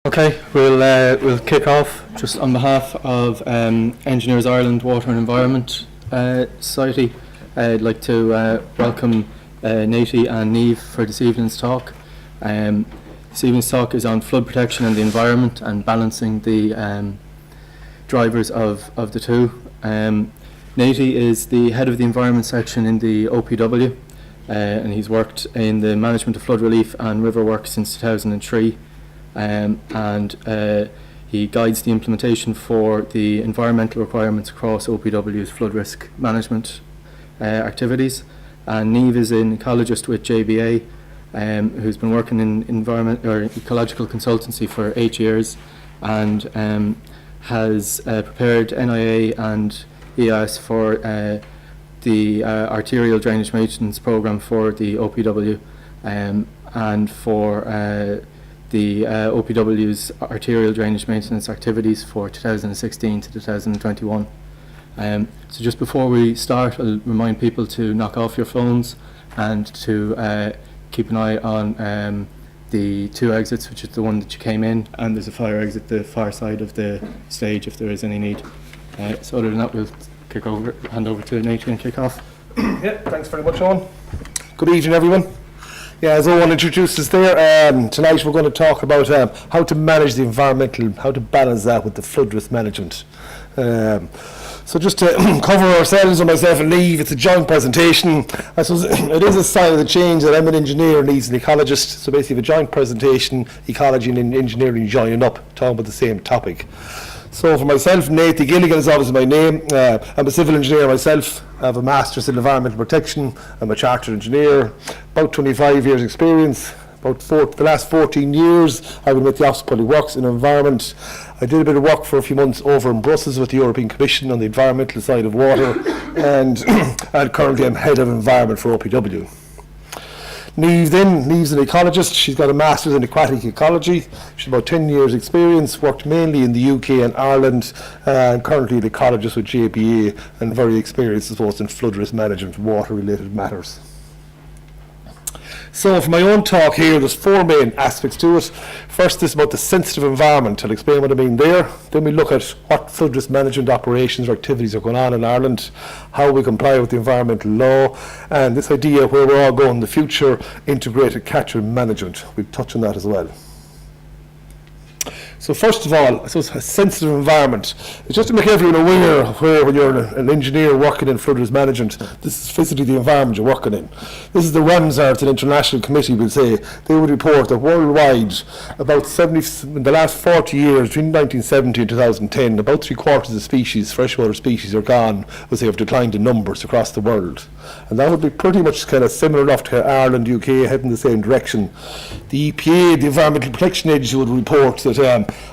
Okay, we'll kick off just on behalf of Engineers Ireland Water and Environment Society. I'd like to welcome Nathy and Niamh for this evening's talk. This evening's talk is on flood protection and the environment and balancing the drivers of the two. Nathy is the head of the environment section in the OPW, and he's worked in the management of flood relief and river work since 2003. He guides the implementation for the environmental requirements across OPW's flood risk management activities. And Niamh is an ecologist with JBA, who's been working in ecological consultancy for 8 years, and has prepared NIA and EIS for the arterial drainage maintenance programme for the OPW, and for the OPW's arterial drainage maintenance activities for 2016 to 2021. So just before we start, I'll remind people to knock off your phones and to keep an eye on the two exits, which is the one that you came in, and there's a fire exit the far side of the stage if there is any need. So other than that, we'll hand over to Nathy and kick off. Yeah, thanks very much, Owen. Good evening, everyone. Yeah, as Owen introduced us there, tonight we're going to talk about how to manage the environmental, how to balance that with the flood risk management. So just to cover ourselves, and myself and Niamh, it's a joint presentation. I suppose it is a sign of the change that I'm an engineer and he's an ecologist. So basically a joint presentation, ecology and engineering joining up, talking about the same topic. So for myself, Nathy Gilligan is obviously my name. I'm a civil engineer myself. I have a master's in environmental protection. I'm a chartered engineer, about 25 years experience. The last 14 years I've been with the Office of Public Works in Environment. I did a bit of work for a few months over in Brussels with the European Commission on the environmental side of water, and currently I'm head of environment for OPW. Niamh's an ecologist. She's got a master's in aquatic ecology. She's about 10 years experience, worked mainly in the UK and Ireland, and currently an ecologist with JBA, and very experienced, I suppose, in flood risk management, water related matters. So for my own talk here, there's four main aspects to it. First is about the sensitive environment. I'll explain what I mean there. Then we look at what flood risk management operations or activities are going on in Ireland, how we comply with the environmental law, and this idea where we're all going in the future, integrated catchment management. We'll touch on that as well. So first of all, I suppose a sensitive environment. It's just to make everyone aware of where, when you're an engineer working in flood risk management, this is physically the environment you're working in. This is the Ramsar, an international committee will say. They would report that worldwide, about 70, in the last 40 years, between 1970 and 2010, about 3/4 of the species, freshwater species, are gone, as they have declined in numbers across the world. And that would be pretty much kind of similar enough to Ireland, UK, heading the same direction. The EPA, the Environmental Protection Agency, would report that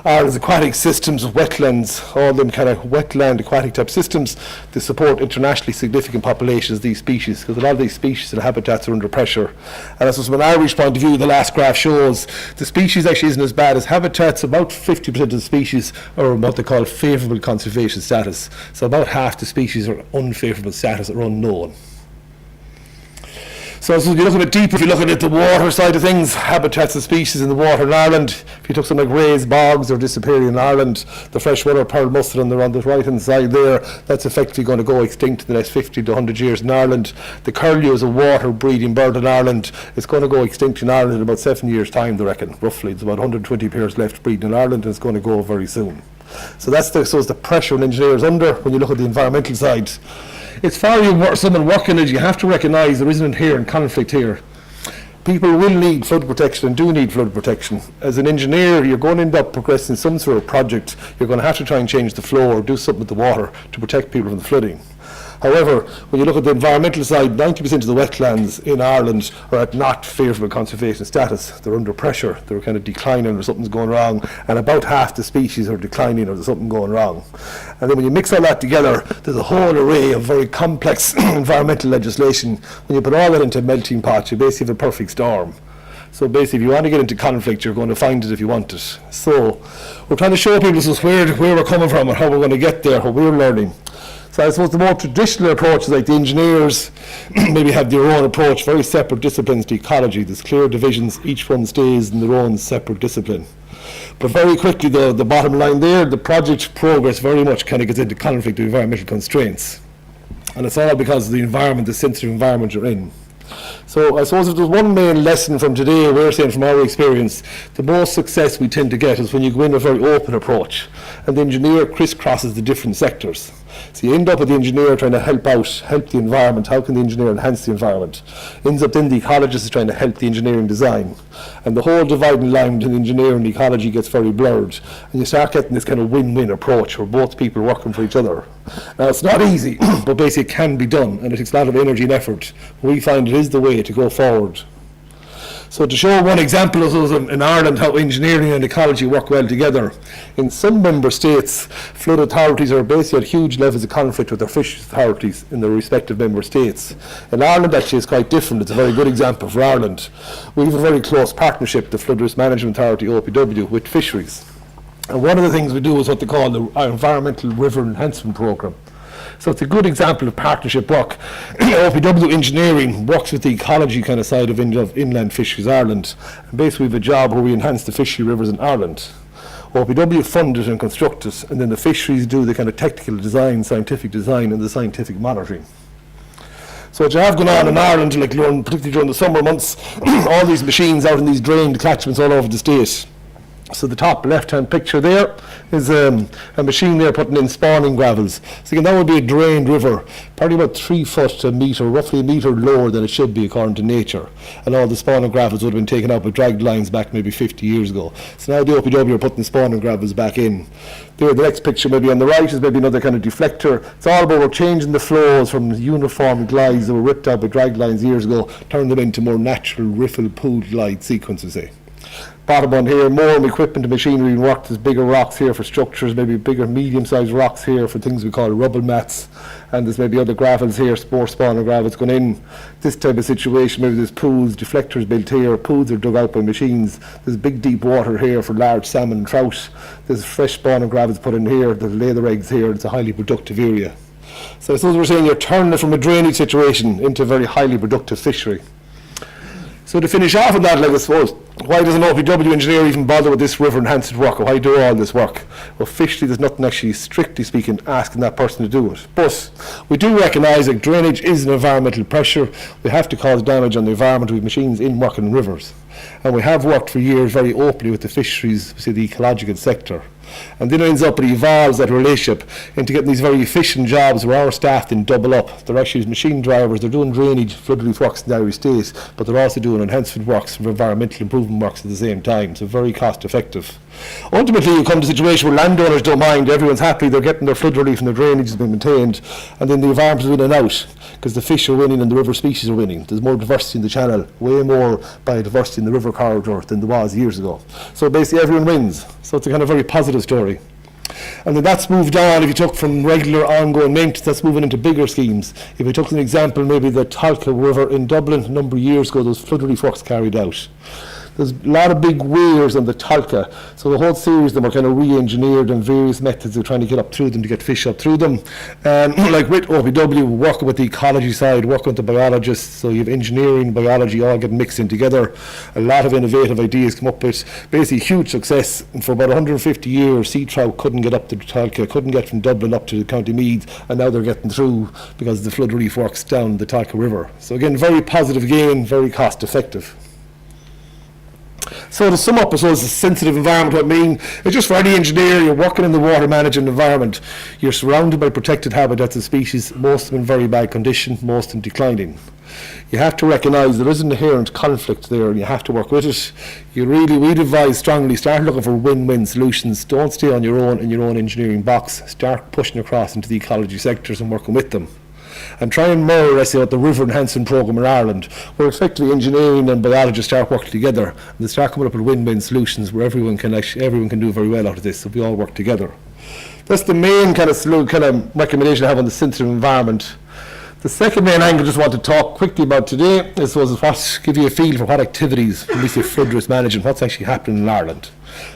Ireland's aquatic systems of wetlands, all them kind of wetland aquatic type systems, they support internationally significant populations of these species, because a lot of these species and habitats are under pressure. And I suppose from an Irish point of view, the last graph shows the species actually isn't as bad as habitats. About 50% of the species are what they call favourable conservation status. So about half the species are unfavourable status or unknown. So if you look a bit deeper, if you're looking at the water side of things, habitats of species in the water in Ireland, if you took something like raised bogs or disappearing in Ireland, the freshwater pearl mustard on the right hand side there, that's effectively going to go extinct in the next 50 to 100 years in Ireland. The curlew is a water breeding bird in Ireland. It's going to go extinct in Ireland in about 7 years' time, they reckon, roughly. There's about 120 pairs left breeding in Ireland, and it's going to go very soon. So that's the pressure an engineer is under when you look at the environmental side. It's for someone working it, you have to recognise there is an inherent conflict here. People will need flood protection and do need flood protection. As an engineer, you're going to end up progressing some sort of project. You're going to have to try and change the flow or do something with the water to protect people from the flooding. However, when you look at the environmental side, 90% of the wetlands in Ireland are at not favourable conservation status. They're under pressure, they're kind of declining or something's going wrong, and about half the species are declining or there's something going wrong. And then when you mix all that together, there's a whole array of very complex environmental legislation. When you put all that into a melting pot, you basically have a perfect storm. So basically, if you want to get into conflict, you're going to find it if you want it. So we're trying to show people this is where we're coming from and how we're going to get there, what we're learning. So I suppose the more traditional approach is like the engineers maybe have their own approach, very separate disciplines to ecology. There's clear divisions, each one stays in their own separate discipline. But very quickly, the bottom line there, the project progress very much kind of gets into conflict with environmental constraints. And it's all because of the environment, the sensitive environment you're in. So I suppose if there's one main lesson from today, we're saying from our experience, the most success we tend to get is when you go in with a very open approach and the engineer crisscrosses the different sectors. So you end up with the engineer trying to help the environment. How can the engineer enhance the environment? Ends up then the ecologist is trying to help the engineering design. And the whole dividing line between engineering and ecology gets very blurred. And you start getting this kind of win-win approach where both people are working for each other. Now it's not easy, but basically it can be done. And it takes a lot of energy and effort. We find it is the way to go forward. So to show one example of those in Ireland, how engineering and ecology work well together, in some member states, flood authorities are basically at huge levels of conflict with their fisheries authorities in their respective member states. In Ireland, actually, it's quite different. It's a very good example for Ireland. We have a very close partnership, the Flood Risk Management Authority, OPW, with fisheries. And one of the things we do is what they call our Environmental River Enhancement Programme. So it's a good example of partnership work. OPW Engineering works with the ecology kind of side of Inland Fisheries Ireland. And basically we have a job where we enhance the fishery rivers in Ireland. OPW fund it and construct it, and then the fisheries do the kind of technical design, scientific design, and the scientific monitoring. So what you have going on in Ireland, like particularly during the summer months, all these machines out in these drained catchments all over the state. So the top left-hand picture there is a machine there putting in spawning gravels. So again, that would be a drained river, probably about 3 foot to a metre, roughly a metre lower than it should be according to nature. And all the spawning gravels would have been taken out with dragged lines back maybe 50 years ago. So now the OPW are putting spawning gravels back in. There, the next picture maybe on the right is maybe another kind of deflector. It's all about we're changing the flows from uniform glides that were ripped out with dragged lines years ago, turning them into more natural riffle pool glide sequences, say. Bottom one here, more equipment and machinery being worked. There's bigger rocks here for structures, maybe bigger medium-sized rocks here for things we call rubble mats, and there's maybe other gravels here, more spawner gravels going in. This type of situation, maybe there's pools, deflectors built here, pools are dug out by machines. There's big deep water here for large salmon and trout. There's fresh spawner gravels put in here, there's lay their eggs here. It's a highly productive area. So I suppose we're saying you're turning it from a drainage situation into a very highly productive fishery. So to finish off on that, like I suppose, why does an OPW engineer even bother with this river enhancement work, or why do all this work? Well, officially there's nothing actually, strictly speaking, asking that person to do it. But we do recognise that drainage is an environmental pressure. We have to cause damage on the environment with machines in working in rivers. And we have worked for years very openly with the fisheries, say the ecological sector. And then it ends up, it evolves that relationship into getting these very efficient jobs where our staff then double up. They're actually machine drivers, they're doing drainage, flood relief works in the Irish state, but they're also doing enhancement works and environmental improvement works at the same time, so very cost effective. Ultimately you come to a situation where landowners don't mind, everyone's happy, they're getting their flood relief and their drainage has been maintained, and then the environment is winning out, because the fish are winning and the river species are winning. There's more diversity in the channel, way more biodiversity in the river corridor than there was years ago. So basically everyone wins, so it's a kind of very positive story. And then that's moved on. If you took from regular ongoing maintenance, that's moving into bigger schemes. If you took an example, maybe the Talca River in Dublin a number of years ago, those flood relief works carried out. There's a lot of big weirs on the Talca, so the whole series of them are kind of re-engineered and various methods of trying to get up through them, to get fish up through them. Like with OPW, working with the ecology side, working with the biologists, so you have engineering, biology all getting mixed in together. A lot of innovative ideas come up with basically huge success. And for about 150 years, sea trout couldn't get up to the Talca, couldn't get from Dublin up to County Meath, and now they're getting through because the flood relief works down the Talca River. So again, very positive gain, very cost effective. So to sum up, I suppose, a sensitive environment, what I mean, it's just for any engineer, you're working in the water management environment, you're surrounded by protected habitats and species, most of them in very bad condition, most of them declining. You have to recognise there is an inherent conflict there and you have to work with it. We'd advise strongly, start looking for win-win solutions. Don't stay on your own in your own engineering box. Start pushing across into the ecology sectors and working with them. And try and mirror, I say, what the River Enhancement Programme in Ireland, where effectively engineering and biologists start working together and they start coming up with win-win solutions where everyone can do very well out of this, so we all work together. That's the main kind of recommendation I have on the sensitive environment. The second main angle I just want to talk quickly about today is give you a feel for what activities, when we say flood risk management, what's actually happening in Ireland.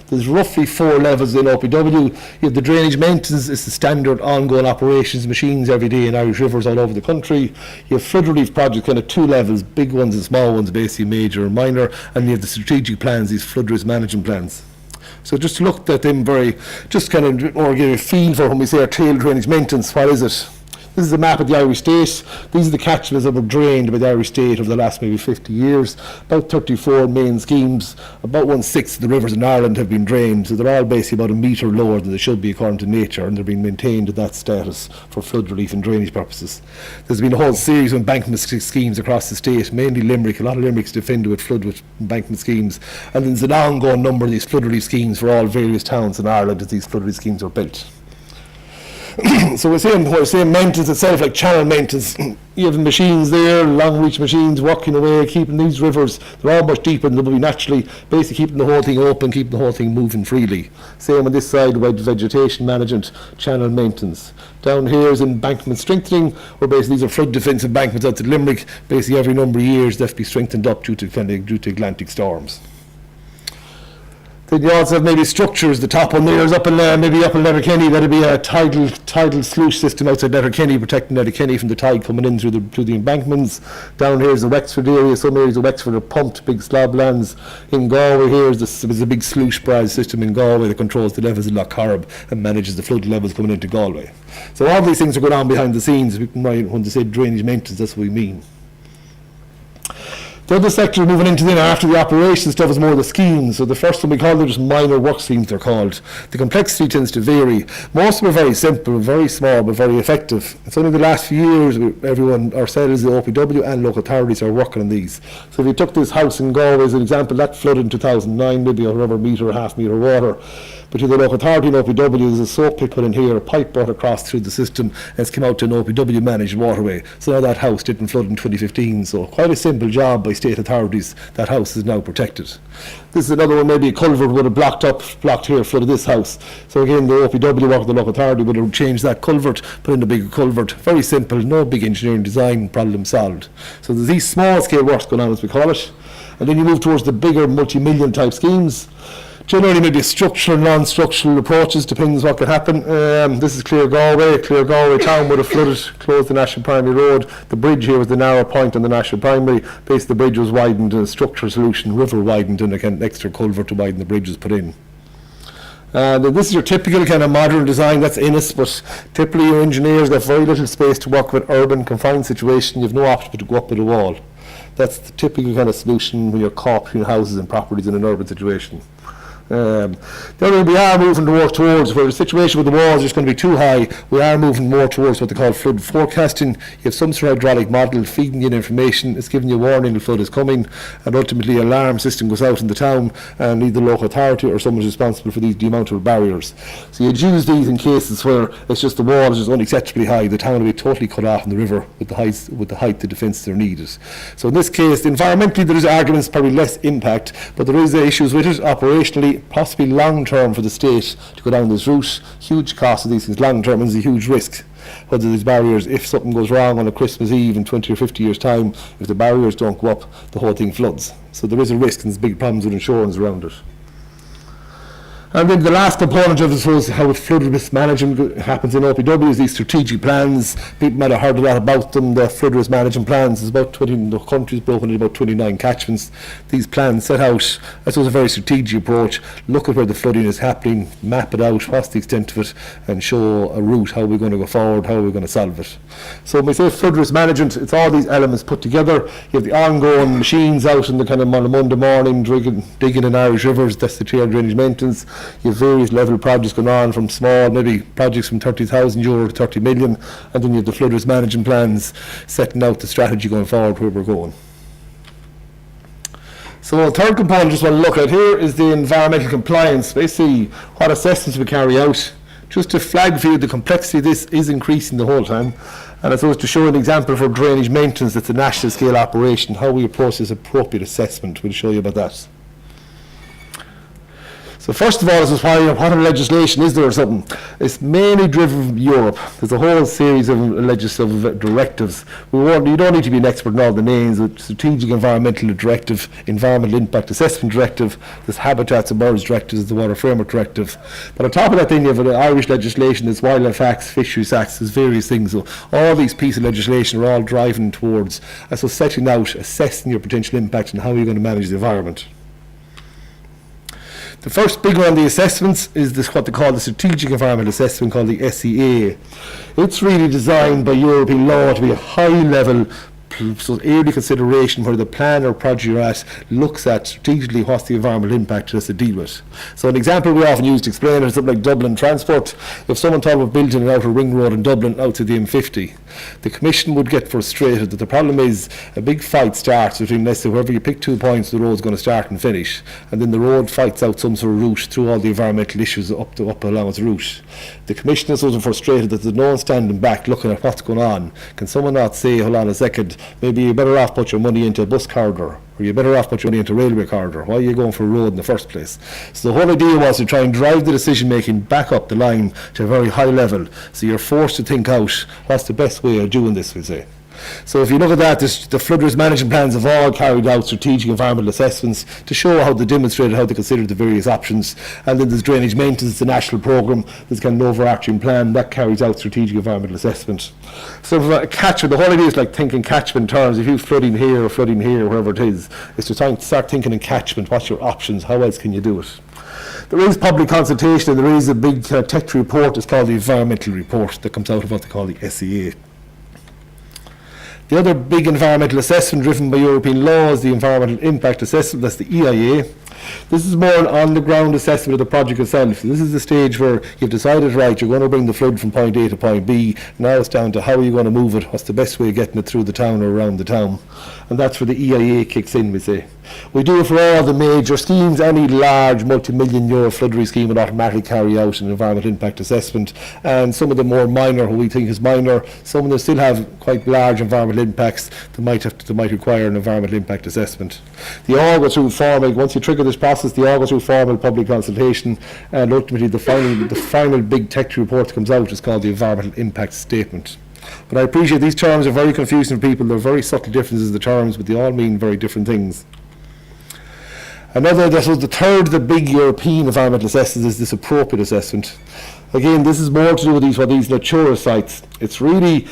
There's roughly 4 levels in OPW. You have the drainage maintenance, it's the standard ongoing operations, machines every day in Irish rivers all over the country. You have flood relief projects, kind of 2 levels, big ones and small ones, basically major and minor, and you have the strategic plans, these flood risk management plans. So just looked at them just kind of, or give a feel for when we say our tail drainage maintenance, what is it? This is a map of the Irish state. These are the catchments that were drained by the Irish state over the last maybe 50 years. About 34 main schemes. About 1/6 of the rivers in Ireland have been drained. So they're all basically about a metre lower than they should be according to nature, and they're being maintained at that status for flood relief and drainage purposes. There's been a whole series of embankment schemes across the state, mainly Limerick. A lot of Limerick's defended with flood with embankment schemes. And there's an ongoing number of these flood relief schemes for all various towns in Ireland as these flood relief schemes are built. So we're saying maintenance itself, like channel maintenance. You have machines there, long reach machines working away, keeping these rivers, they're all much deeper and they'll be naturally basically keeping the whole thing open, keeping the whole thing moving freely. Same on this side with vegetation management, channel maintenance. Down here is embankment strengthening, where basically these are flood defence embankments out to Limerick. Basically every number of years they have to be strengthened up due to Atlantic storms. Then you also have maybe structures. The top one there is maybe up in Letterkenny. That'd be a tidal sluice system outside Letterkenny, protecting Letterkenny from the tide coming in through the embankments. Down here is the Wexford area. Some areas of Wexford are pumped, big slab lands. In Galway here is a big sluice barrage system in Galway that controls the levels of Lough Corrib and manages the flood levels coming into Galway. So all these things are going on behind the scenes. When they say drainage maintenance, that's what we mean. The other sector moving into then after the operation stuff is more the schemes. So the first one we call them just minor work schemes they're called. The complexity tends to vary. Most of them are very simple, very small but very effective. It's only the last few years everyone, ourselves, the OPW and local authorities are working on these. So if you took this house in Galway as an example, that flooded in 2009, maybe a rubber metre or half metre water. But to the local authority and OPW, there's a soak pit put in here, a pipe brought across through the system, and it's come out to an OPW managed waterway. So now that house didn't flood in 2015. So quite a simple job by state authorities. That house is now protected. This is another one, maybe a culvert would have blocked here, flooded this house. So again, the OPW work with the local authority would have changed that culvert, put in a bigger culvert. Very simple, no big engineering design, problem solved. So there's these small scale works going on, as we call it. And then you move towards the bigger multi-million type schemes. Generally maybe structural and non-structural approaches, depends what could happen. This is Clear Galway. Clear Galway town would have flooded, closed the National Primary Road. The bridge here was the narrow point on the National Primary. Basically the bridge was widened, a structural solution, river widened, and an extra culvert to widen the bridge was put in. And this is your typical kind of modern design that's in us, but typically your engineers got very little space to work with urban confined situation. You have no option but to go up with a wall. That's the typical kind of solution when you're caught between houses and properties in an urban situation. The other we are moving towards where the situation with the walls is going to be too high. We are moving more towards what they call flood forecasting. You have some sort of hydraulic model feeding you information. It's giving you a warning the flood is coming, and ultimately an alarm system goes out in the town, and either the local authority or someone is responsible for these demountable barriers. So you'd use these in cases where it's just the wall is just unacceptably high. The town will be totally cut off in the river with the height the defence they're needed. So in this case, environmentally there is arguments, probably less impact, but there is issues with it operationally. Possibly long term for the state to go down this route. Huge cost of these things. Long term is a huge risk. Whether these barriers, if something goes wrong on a Christmas Eve in 20 or 50 years time, if the barriers don't go up, the whole thing floods. So there is a risk, and there's big problems with insurance around it. And then the last component of this was how flood risk management happens in OPW is these strategic plans. People might have heard a lot about them. The flood risk management plans is about 20, the country's broken into about 29 catchments. These plans set out, I suppose, a very strategic approach. Look at where the flooding is happening, map it out, what's the extent of it, and show a route, how we're going to go forward, how we're going to solve it. So when we say flood risk management, it's all these elements put together. You have the ongoing machines out in the kind of on a Monday morning, digging in Irish rivers, that's the tail drainage maintenance. You have various level projects going on, from small, maybe projects from €30,000 to 30 million, and then you have the flood risk management plans setting out the strategy going forward where we're going. So the third component I just want to look at here is the environmental compliance. Basically, what assessments we carry out. Just to flag for you, the complexity of this is increasing the whole time. And I suppose to show an example for drainage maintenance, that's a national scale operation, how we approach this appropriate assessment. We'll show you about that. So first of all, this is why, what legislation is there or something? It's mainly driven from Europe. There's a whole series of legislative directives. You don't need to be an expert in all the names. The Strategic Environmental Directive, Environmental Impact Assessment Directive, there's Habitats and Birds Directive, there's the Water Framework Directive. But on top of that, then you have the Irish legislation, there's Wildlife Acts, Fisheries Acts, there's various things. So all these pieces of legislation are all driving towards, so setting out, assessing your potential impact and how you're going to manage the environment. The first big one on the assessments is this, what they call the Strategic Environmental Assessment, called the SEA. It's really designed by European law to be a high-level early consideration where the plan or project you're at looks at strategically what's the environmental impact it has to deal with. So an example we often use to explain it is something like Dublin transport. If someone thought of building an outer ring road in Dublin out to the M50, the Commission would get frustrated that the problem is a big fight starts between, let's say, wherever you pick 2 points, the road's going to start and finish, and then the road fights out some sort of route through all the environmental issues up along its route. The Commission is so frustrated that there's no one standing back looking at what's going on. Can someone not say, hold on a second, maybe you're better off put your money into a bus corridor, or you're better off put your money into a railway corridor. Why are you going for a road in the first place? So the whole idea was to try and drive the decision making back up the line to a very high level, so you're forced to think out what's the best way of doing this, we say. So if you look at that, the flood risk management plans have all carried out strategic environmental assessments to show how they demonstrated how they considered the various options. And then there's drainage maintenance, the national programme, there's kind of an overarching plan that carries out strategic environmental assessment. So for a catchment, the whole idea is like thinking catchment terms. If you're flooding here or flooding here, wherever it is to start thinking in catchment. What's your options? How else can you do it? There is public consultation, and there is a big tech report. It's called the environmental report that comes out of what they call the SEA. The other big environmental assessment driven by European law is the environmental impact assessment. That's the EIA. This is more an on-the-ground assessment of the project itself. This is the stage where you've decided, right, you're going to bring the flood from point A to point B. Now it's down to how are you going to move it, what's the best way of getting it through the town or around the town. And that's where the EIA kicks in, we say. We do it for all the major schemes. Any large multi-million euro flood scheme would automatically carry out an environmental impact assessment, and some of the more minor, who we think is minor, some of them still have quite large environmental impacts that might require an environmental impact assessment. They all go through formal, once you trigger this process, they all go through formal public consultation, and ultimately the final big tech report that comes out is called the environmental impact statement. But I appreciate these terms are very confusing for people. There are very subtle differences in the terms, but they all mean very different things. Another, the third of the big European environmental assessments is this appropriate assessment. Again, this is more to do with these Natura sites. It's really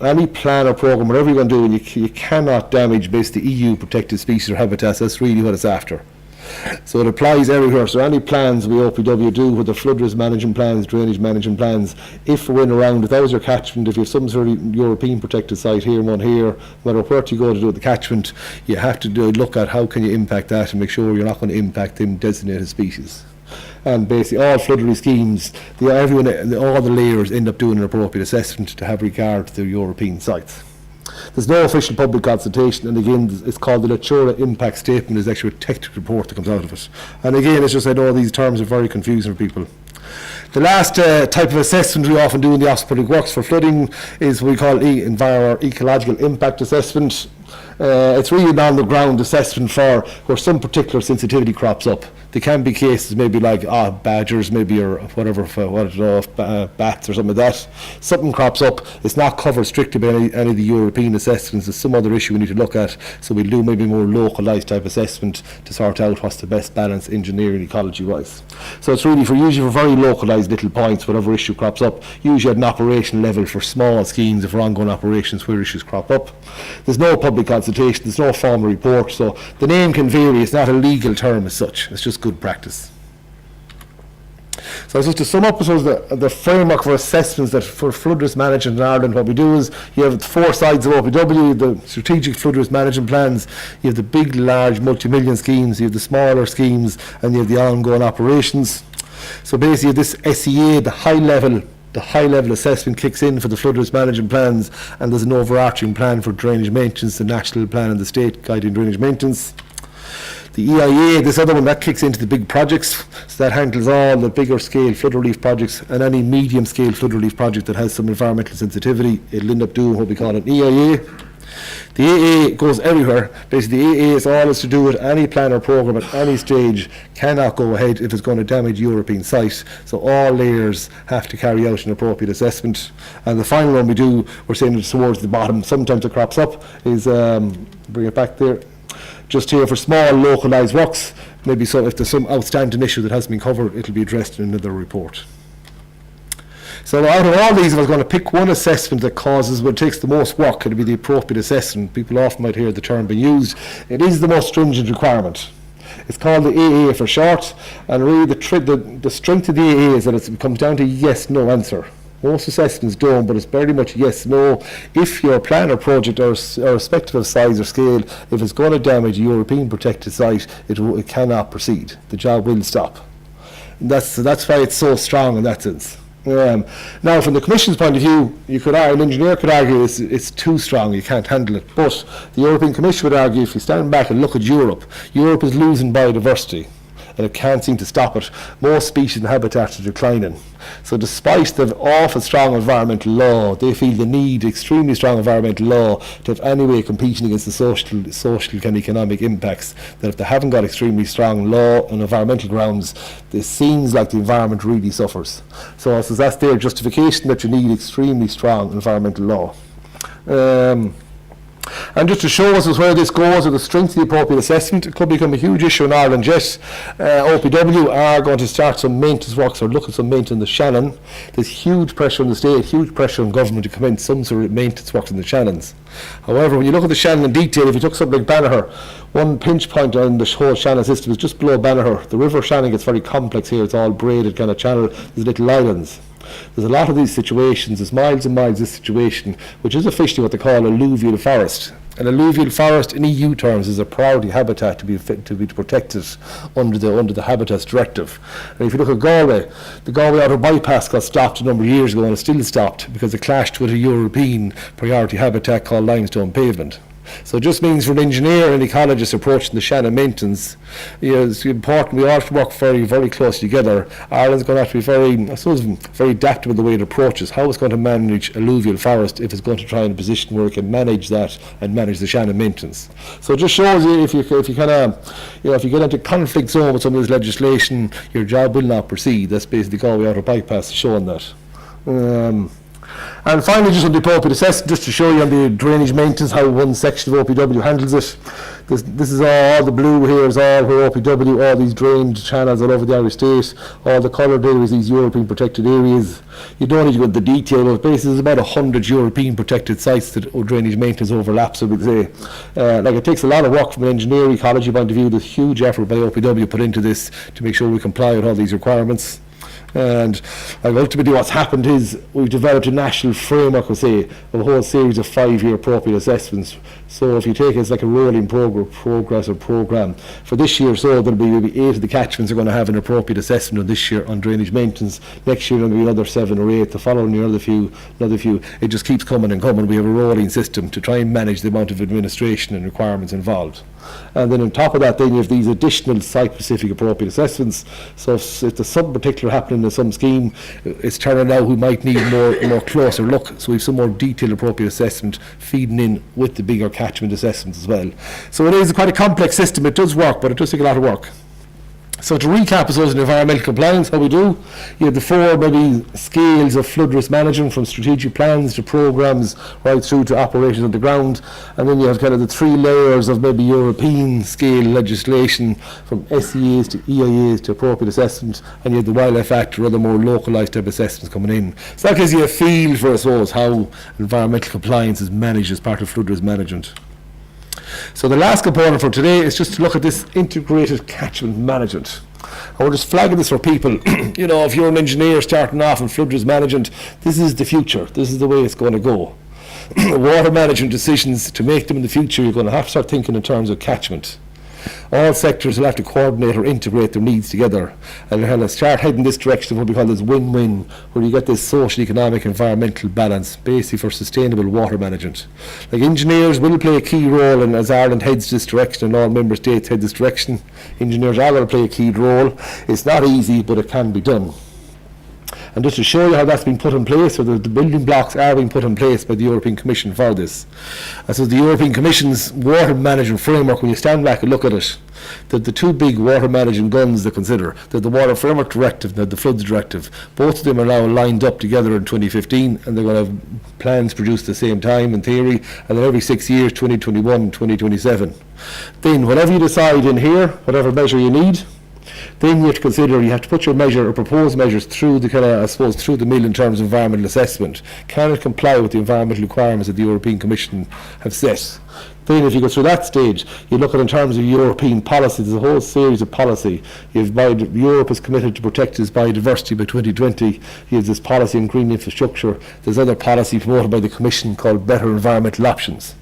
any plan or programme, whatever you're going to do, you cannot damage basically EU protected species or habitats. That's really what it's after. So it applies everywhere. So any plans we OPW do, whether flood risk management plans, drainage management plans, if we're in around, if that was your catchment, if you have some sort of European protected site here and one here, no matter where you go to do the catchment, you have to look at how can you impact that and make sure you're not going to impact them designated species. And basically all flood schemes, all the layers end up doing an appropriate assessment to have regard to the European sites. There's no official public consultation, and again, it's called the Natura Impact Statement. Is actually a technical report that comes out of it. And again, it's just I know these terms are very confusing for people. The last type of assessment we often do in the Office of Public Works for flooding is what we call Ecological Impact Assessment. It's really an on-the-ground assessment for where some particular sensitivity crops up. There can be cases maybe like badgers, maybe, or whatever, bats or something like that. Something crops up. It's not covered strictly by any of the European assessments. There's some other issue we need to look at. So we'll do maybe more localised type assessment to sort out what's the best balance engineering ecology-wise. So it's really usually for very localised little points, whatever issue crops up, usually at an operation level for small schemes or for ongoing operations where issues crop up. There's no public consultation, there's no formal report, so the name can vary. It's not a legal term as such, it's just good practice. So just to sum up, the framework for assessments that for flood risk management in Ireland, what we do is you have 4 sides of OPW, the strategic flood risk management plans, you have the big, large, multi-million schemes, you have the smaller schemes, and you have the ongoing operations. So basically this SEA, the high level assessment kicks in for the flood risk management plans, and there's an overarching plan for drainage maintenance, the national plan and the state guiding drainage maintenance. The EIA, this other one, that kicks into the big projects, so that handles all the bigger scale flood relief projects, and any medium scale flood relief project that has some environmental sensitivity, it'll end up doing what we call an EIA. The AA goes everywhere. Basically, the AA is all to do with any plan or programme at any stage cannot go ahead if it's going to damage European site. So all layers have to carry out an appropriate assessment. And the final one we do, we're saying it's towards the bottom. Sometimes it crops up, is, bring it back there, just here for small localised works. Maybe so if there's some outstanding issue that hasn't been covered, it'll be addressed in another report. So out of all these, if I was going to pick one assessment that takes the most work, it'll be the appropriate assessment. People often might hear the term being used. It is the most stringent requirement. It's called the AA for short, and really the strength of the AA is that it comes down to yes/no answer. Most assessments don't, but it's very much yes/no. If your plan or project, irrespective of size or scale, if it's going to damage a European protected site, it cannot proceed. The job will stop. That's why it's so strong in that sense. Now, from the Commission's point of view, an engineer could argue it's too strong, you can't handle it. But the European Commission would argue, if you stand back and look at Europe is losing biodiversity, and it can't seem to stop it. Most species and habitats are declining. So despite the awful strong environmental law, they feel the need, extremely strong environmental law, to have any way competing against the social and economic impacts, that if they haven't got extremely strong law on environmental grounds, it seems like the environment really suffers. So that's their justification, that you need extremely strong environmental law. And just to show us where this goes, or the strength of the appropriate assessment, it could become a huge issue in Ireland yet. OPW are going to start some maintenance works, or look at some maintenance in the Shannon. There's huge pressure on the state, huge pressure on government to commence some sort of maintenance works in the Shannons. However, when you look at the Shannon in detail, if you took something like Banagher, one pinch point on the whole Shannon system is just below Banagher. The River Shannon gets very complex here, it's all braided kind of channel, there's little islands. There's a lot of these situations, there's miles and miles of this situation, which is officially what they call alluvial forest. An alluvial forest in EU terms is a priority habitat to be protected under the Habitats Directive. And if you look at Galway, the Galway outer bypass got stopped a number of years ago, and it's still stopped because it clashed with a European priority habitat called limestone pavement. So it just means for an engineer and ecologist approaching the Shannon maintenance, it's important we all have to work very, very closely together. Ireland's going to have to be very adaptable in the way it approaches how it's going to manage alluvial forest if it's going to try in a position where it can manage that and manage the Shannon maintenance. So it just shows you if you get into conflict zone with some of this legislation, your job will not proceed. That's basically Galway outer bypass showing that. And finally, just on the appropriate assessment, just to show you on the drainage maintenance how one section of OPW handles it. This is all the blue here is all where OPW, all these drained channels all over the Irish state, all the coloured areas, these European protected areas. You don't need to go into the detail, but basically there's about 100 European protected sites that drainage maintenance overlaps, so we say. It takes a lot of work from an engineering ecology point of view. There's huge effort by OPW put into this to make sure we comply with all these requirements. And ultimately what's happened is we've developed a national framework, of a whole series of 5-year appropriate assessments. So if you take it as like a rolling progress or programme, for this year so there'll be maybe 8 of the catchments are going to have an appropriate assessment on this year on drainage maintenance. Next year there'll be another 7 or 8, the following year another few. It just keeps coming and coming. We have a rolling system to try and manage the amount of administration and requirements involved. And then on top of that, then you have these additional site-specific appropriate assessments. So if there's something particular happening in some scheme, it's turning out we might need more closer look. So we have some more detailed appropriate assessment feeding in with the bigger catchment assessments as well. So it is quite a complex system. It does work, but it does take a lot of work. So to recap, I suppose, in environmental compliance, how we do, you have the 4 maybe scales of flood risk management, from strategic plans to programmes right through to operations on the ground, and then you have kind of the 3 layers of maybe European scale legislation, from SEAs to EIAs to appropriate assessment, and you have the Wildlife Act or other more localised type assessments coming in. So that gives you a feel for, I suppose, how environmental compliance is managed as part of flood risk management. So the last component for today is just to look at this integrated catchment management. And we're just flagging this for people. If you're an engineer starting off in flood risk management, this is the future. This is the way it's going to go. Water management decisions, to make them in the future, you're going to have to start thinking in terms of catchment. All sectors will have to coordinate or integrate their needs together, and they'll start heading this direction of what we call this win-win, where you get this social, economic, environmental balance, basically for sustainable water management. Engineers will play a key role, and as Ireland heads this direction and all member states head this direction, engineers are going to play a key role. It's not easy, but it can be done. And just to show you how that's been put in place, or the building blocks are being put in place by the European Commission for this. And so the European Commission's water management framework, when you stand back and look at it, the 2 big water management guns they consider, the Water Framework Directive and the Floods Directive. Both of them are now lined up together in 2015, and they're going to have plans produced at the same time in theory, and then every 6 years, 2021 and 2027. Then whatever you decide in here, whatever measure you need, then you have to consider, you have to put your measure or proposed measures through the through the mill in terms of environmental assessment. Can it comply with the environmental requirements that the European Commission have set? Then if you go through that stage, you look at in terms of European policy, there's a whole series of policy. Europe is committed to protect its biodiversity by 2020. You have this policy on green infrastructure. There's other policy promoted by the Commission called Better Environmental Options.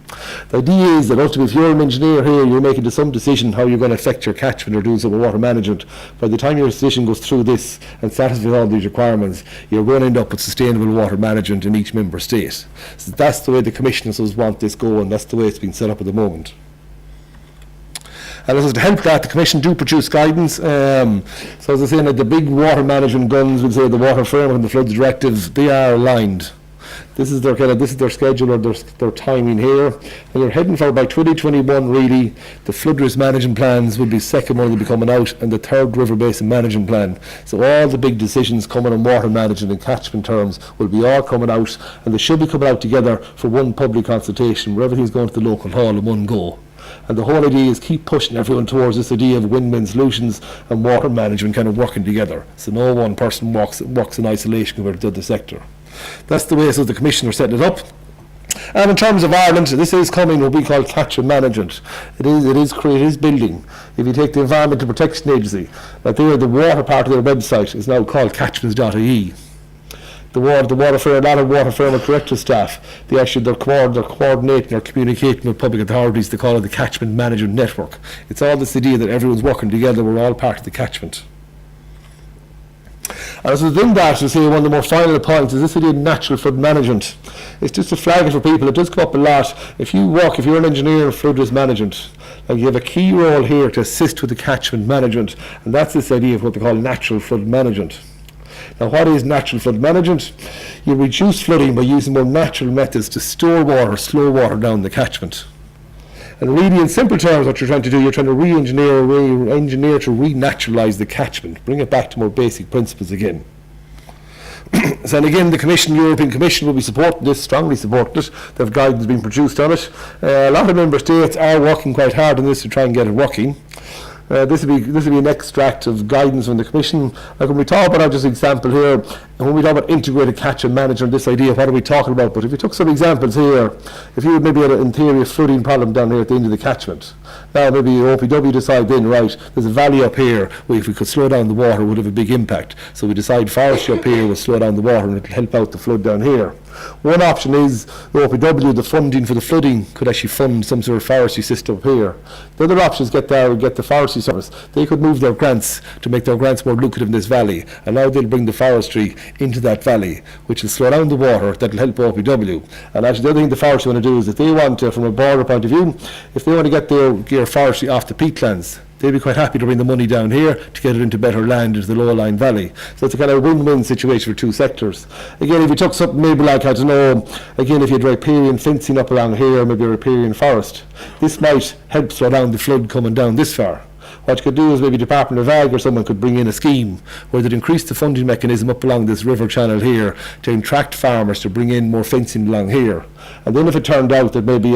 The idea is that ultimately if you're an engineer here, you're making some decision how you're going to affect your catchment or doing some water management. By the time your decision goes through this and satisfies all these requirements, you're going to end up with sustainable water management in each member state. So that's the way the commissioners want this going, that's the way it's been set up at the moment. And as to help that, the Commission do produce guidance. So as I say, like the big water management guns, we'll say the Water Framework and the Floods Directive, they are aligned. This is their schedule or their timing here. And you're heading for by 2021 really, the flood risk management plans will be second one will be coming out, and the third river basin management plan. So all the big decisions coming on water management and catchment terms will be all coming out, and they should be coming out together for one public consultation where everything's going to the local hall in one go. And the whole idea is keep pushing everyone towards this idea of win-win solutions and water management kind of working together. So no one person works in isolation compared to the other sector. That's the way so the Commission are setting it up. And in terms of Ireland, this is coming what we call catchment management. It is building. If you take the Environmental Protection Agency, that there the water part of their website is now called catchments.ie. A lot of water framework director staff, they're coordinating or communicating with public authorities. They call it the Catchment Management Network. It's all this idea that everyone's working together, we're all part of the catchment. And so within that, to say one of the more final points is this idea of natural flood management. It's just to flag it for people. It does come up a lot. If you're an engineer in flood risk management, like you have a key role here to assist with the catchment management, and that's this idea of what they call natural flood management. Now, what is natural flood management? You reduce flooding by using more natural methods to store water, slow water down the catchment. And really, in simple terms, what you're trying to do, you're trying to re-engineer to renaturalise the catchment, bring it back to more basic principles again. So, and again, the European Commission will be supporting this, strongly supporting it. There have guidance being produced on it. A lot of member states are working quite hard on this to try and get it working. This will be an extract of guidance from the Commission. Like when we talk about, just an example here, and when we talk about integrated catchment management, this idea, what are we talking about? But if you took some examples here, if you would maybe had in theory a flooding problem down here at the end of the catchment, now maybe OPW decide then, right, there's a valley up here where if we could slow down the water it would have a big impact. So we decide forestry up here will slow down the water and it will help out the flood down here. One option is the OPW, the funding for the flooding could actually fund some sort of forestry system up here. The other option is get the forestry service. They could move their grants to make their grants more lucrative in this valley, and now they'll bring the forestry into that valley, which will slow down the water, that will help OPW. And actually the other thing the forestry want to do is if they want to, from a border point of view, if they want to get their forestry off the peatlands, they'd be quite happy to bring the money down here to get it into better land, into the low-lying valley. So it's a kind of win-win situation for two sectors. Again, if you took something maybe like, I don't know, again, if you had riparian fencing up around here, maybe a riparian forest, this might help slow down the flood coming down this far. What you could do is maybe Department of Ag or someone could bring in a scheme where they'd increase the funding mechanism up along this river channel here to attract farmers to bring in more fencing along here. And then if it turned out that maybe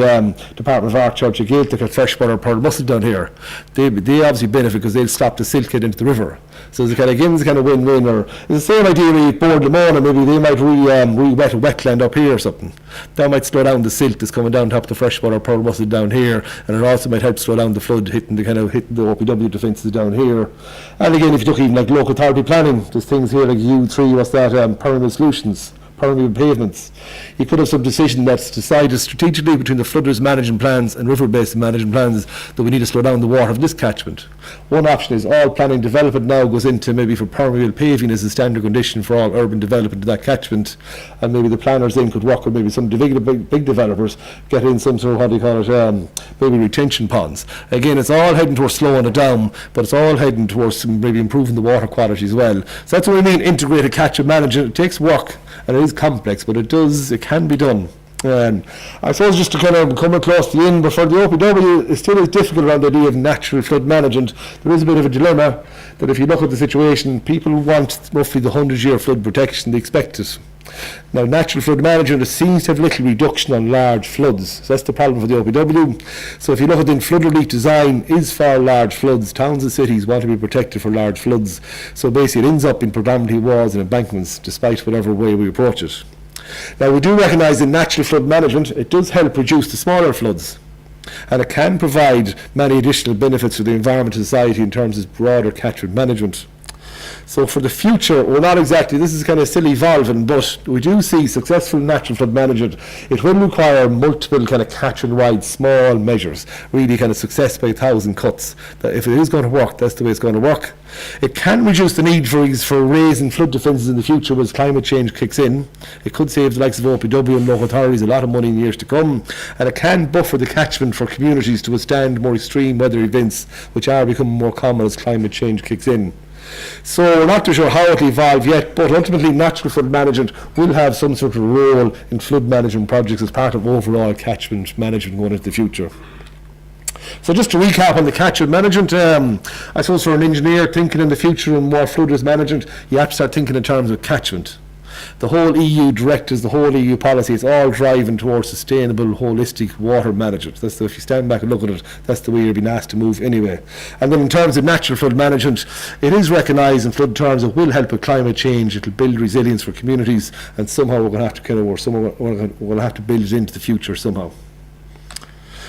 Department of Agriculture gave the freshwater pearl mussel down here, they obviously benefit because they'll stop the silt getting into the river. So it's kind of win-win. Or it's the same idea when you board them on and maybe they might re-wet a wetland up here or something. That might slow down the silt that's coming down top of the freshwater pearl mussel down here, and it also might help slow down the flood hitting the OPW defences down here. And again, if you took even like local authority planning, there's things here like U3, what's that, permanent solutions, permeable pavements. You could have some decision that's decided strategically between the flood risk management plans and river basin management plans that we need to slow down the water of this catchment. One option is all planning development now goes into maybe for permeable paving as a standard condition for all urban development of that catchment, and maybe the planners then could work with maybe some big developers, get in some sort of, what do you call it, maybe retention ponds. Again, it's all heading towards slowing it down, but it's all heading towards maybe improving the water quality as well. So that's what I mean, integrated catchment management. It takes work and it is complex, but it can be done. And I suppose just to kind of come across the end, but for the OPW, it still is difficult around the idea of natural flood management. There is a bit of a dilemma that if you look at the situation, people want roughly the 100-year flood protection, they expect it. Now, natural flood management seems to have little reduction on large floods. So that's the problem for the OPW. So if you look at the flood relief design is for large floods. Towns and cities want to be protected for large floods. So basically it ends up in predominantly walls and embankments, despite whatever way we approach it. Now, we do recognise in natural flood management, it does help reduce the smaller floods. and it can provide many additional benefits for the environment and society in terms of broader catchment management. So for the future, we're not exactly, this is kind of still evolving, but we do see successful natural flood management. It will require multiple kind of catchment-wide small measures, really kind of success by 1,000 cuts. That if it is going to work, that's the way it's going to work. It can reduce the need for raising flood defences in the future as climate change kicks in. It could save the likes of OPW and local authorities a lot of money in years to come, and it can buffer the catchment for communities to withstand more extreme weather events, which are becoming more common as climate change kicks in. So we're not too sure how it will evolve yet, but ultimately natural flood management will have some sort of role in flood management projects as part of overall catchment management going into the future. So just to recap on the catchment management, I suppose for an engineer thinking in the future and more flood risk management, you have to start thinking in terms of catchment. The whole EU directives, the whole EU policy, it's all driving towards sustainable, holistic water management. If you stand back and look at it, that's the way you're being asked to move anyway. And then in terms of natural flood management, it is recognised in flood terms it will help with climate change, it will build resilience for communities, and somehow we're going to have to we'll have to build it into the future somehow.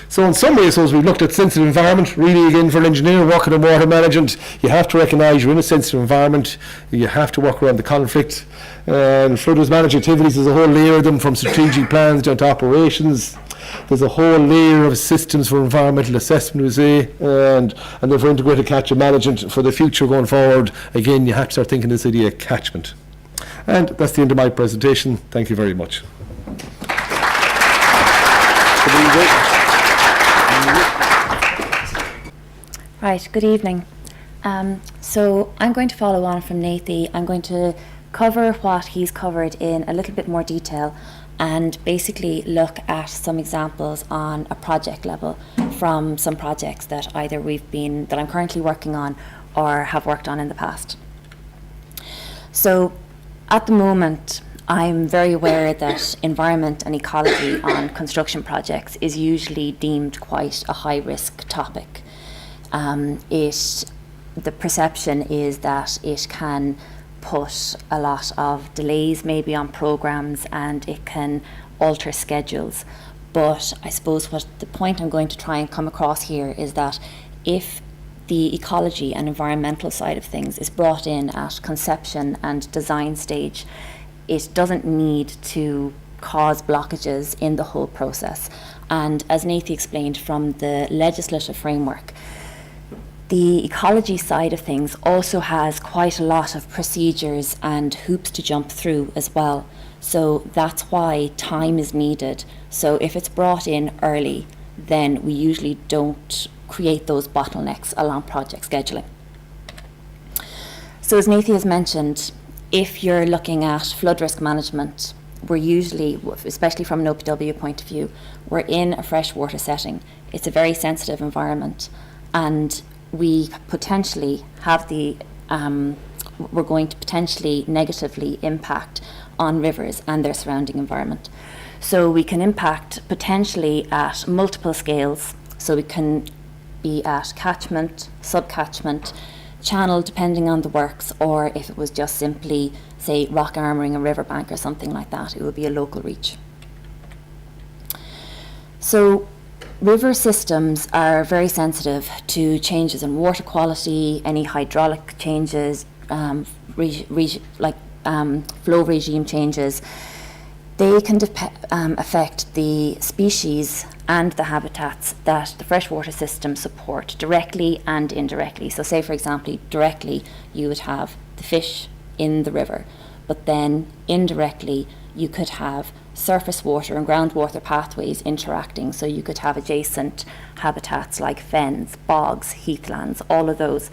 So in summary, I suppose we've looked at sensitive environment. Really, again, for an engineer working in water management, you have to recognise you're in a sensitive environment. You have to work around the conflict. And flood risk management activities, there's a whole layer of them, from strategic plans down to operations. There's a whole layer of systems for environmental assessment, we say, and then for integrated catchment management for the future going forward. Again, you have to start thinking this idea of catchment. And that's the end of my presentation. Thank you very much. Right, good evening. So I'm going to follow on from Nathy. I'm going to cover what he's covered in a little bit more detail and basically look at some examples on a project level from some projects that either that I'm currently working on or have worked on in the past. So at the moment, I'm very aware that environment and ecology on construction projects is usually deemed quite a high-risk topic. The perception is that it can put a lot of delays maybe on programs, and it can alter schedules. But I suppose what the point I'm going to try and come across here is that if the ecology and environmental side of things is brought in at conception and design stage, it doesn't need to cause blockages in the whole process. And as Nathy explained from the legislative framework, the ecology side of things also has quite a lot of procedures and hoops to jump through as well. So that's why time is needed. So if it's brought in early, then we usually don't create those bottlenecks along project scheduling. So as Nathy has mentioned, if you're looking at flood risk management, we're usually, especially from an OPW point of view, we're in a freshwater setting. It's a very sensitive environment, and we potentially have we're going to potentially negatively impact on rivers and their surrounding environment. So we can impact potentially at multiple scales. So we can be at catchment, subcatchment, channel depending on the works, or if it was just simply, say, rock armouring a riverbank or something like that, it would be a local reach. So river systems are very sensitive to changes in water quality, any hydraulic changes, flow regime changes. They can affect the species and the habitats that the freshwater system support directly and indirectly. So say, for example, directly you would have the fish in the river, but then indirectly you could have surface water and groundwater pathways interacting. So you could have adjacent habitats like fens, bogs, heathlands, all of those.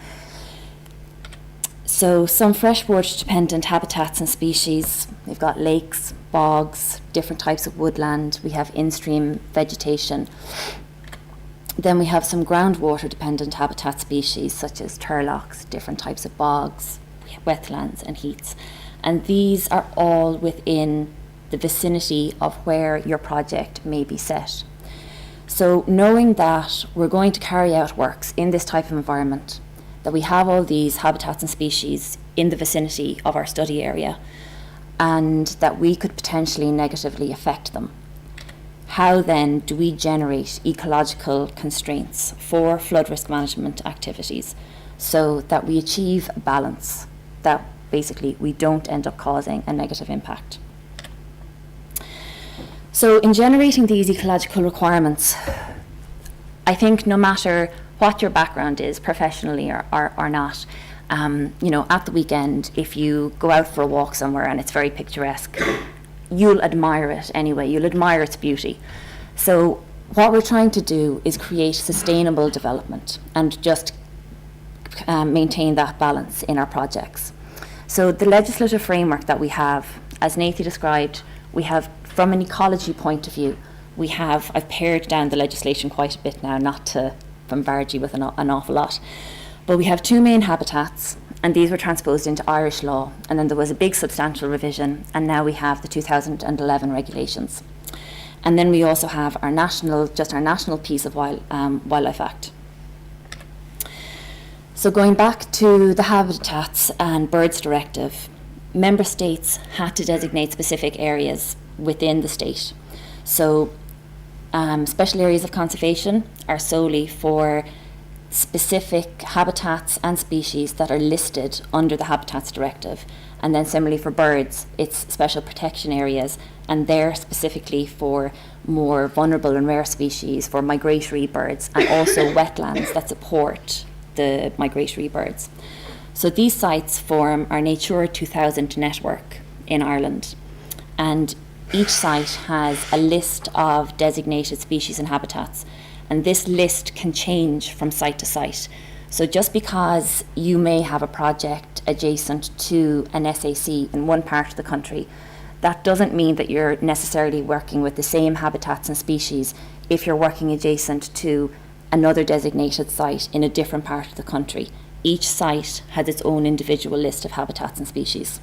So some freshwater dependent habitats and species, we've got lakes, bogs, different types of woodland, we have in-stream vegetation. Then we have some groundwater dependent habitat species such as turlocks, different types of bogs, wetlands and heaths. And these are all within the vicinity of where your project may be set. So knowing that we're going to carry out works in this type of environment, that we have all these habitats and species in the vicinity of our study area, and that we could potentially negatively affect them, how then do we generate ecological constraints for flood risk management activities so that we achieve a balance, that basically we don't end up causing a negative impact. So in generating these ecological requirements, I think no matter what your background is, professionally or not, at the weekend, if you go out for a walk somewhere and it's very picturesque, you'll admire it anyway. You'll admire its beauty. So what we're trying to do is create sustainable development and just maintain that balance in our projects. So the legislative framework that we have, as Nathy described, we have, from an ecology point of view, I've pared down the legislation quite a bit now, not to bombard you with an awful lot, but we have 2 main habitats, and these were transposed into Irish law, and then there was a big substantial revision, and now we have the 2011 regulations. And then we also have our national piece of Wildlife Act. So going back to the Habitats and Birds Directive, member states had to designate specific areas within the state. So special areas of conservation are solely for specific habitats and species that are listed under the Habitats Directive. And then similarly for birds, it's special protection areas, and they're specifically for more vulnerable and rare species, for migratory birds, and also wetlands that support the migratory birds. So these sites form our Natura 2000 network in Ireland, and each site has a list of designated species and habitats, and this list can change from site to site. So just because you may have a project adjacent to an SAC in one part of the country, that doesn't mean that you're necessarily working with the same habitats and species if you're working adjacent to another designated site in a different part of the country. Each site has its own individual list of habitats and species.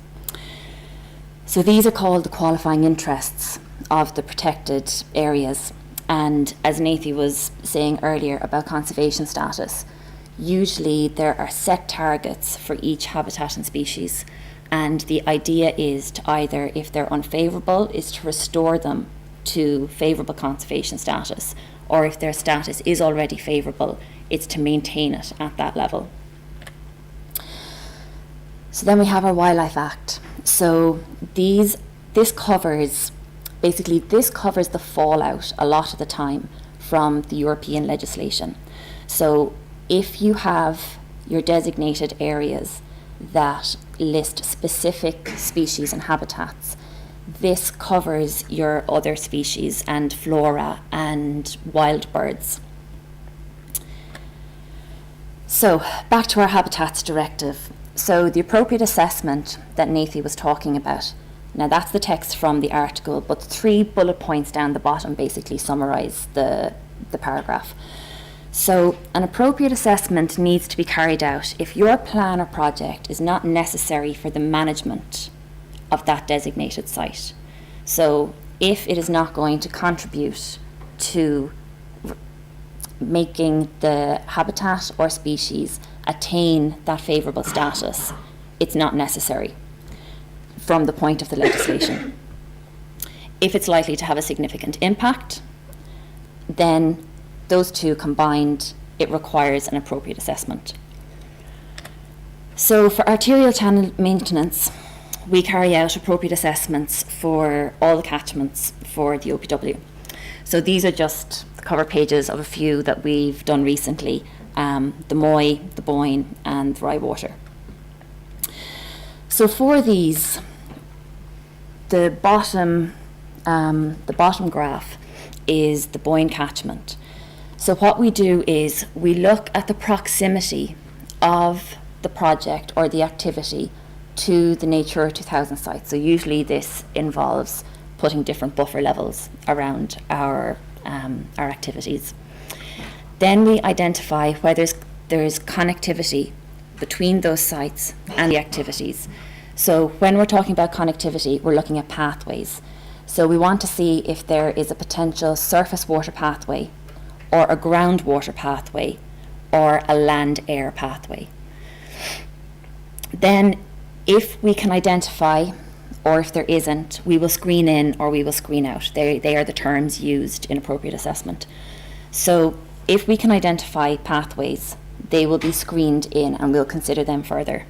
So these are called the qualifying interests of the protected areas. And as Nathy was saying earlier about conservation status, usually there are set targets for each habitat and species. And the idea is to either, if they're unfavourable, is to restore them to favourable conservation status, or if their status is already favourable, it's to maintain it at that level. So then we have our Wildlife Act. So this covers the fallout a lot of the time from the European legislation. So if you have your designated areas that list specific species and habitats, this covers your other species and flora and wild birds. So back to our Habitats Directive. So the appropriate assessment that Nathy was talking about, now that's the text from the article, but 3 bullet points down the bottom basically summarise the paragraph. So an appropriate assessment needs to be carried out if your plan or project is not necessary for the management of that designated site. So if it is not going to contribute to making the habitat or species attain that favourable status, it's not necessary from the point of the legislation. If it's likely to have a significant impact, then those 2 combined, it requires an appropriate assessment. So for arterial channel maintenance, we carry out appropriate assessments for all the catchments for the OPW. So these are just the cover pages of a few that we've done recently, the Moy, the Boyne and the Rywater. So for these, the bottom graph is the Boyne catchment. So what we do is we look at the proximity of the project or the activity to the Natura 2000 site. So usually this involves putting different buffer levels around our activities. Then we identify whether there's connectivity between those sites and the activities. So when we're talking about connectivity, we're looking at pathways. So we want to see if there is a potential surface water pathway or a groundwater pathway or a land-air pathway. Then if we can identify or if there isn't, we will screen in or we will screen out. They are the terms used in appropriate assessment. So if we can identify pathways, they will be screened in and we'll consider them further.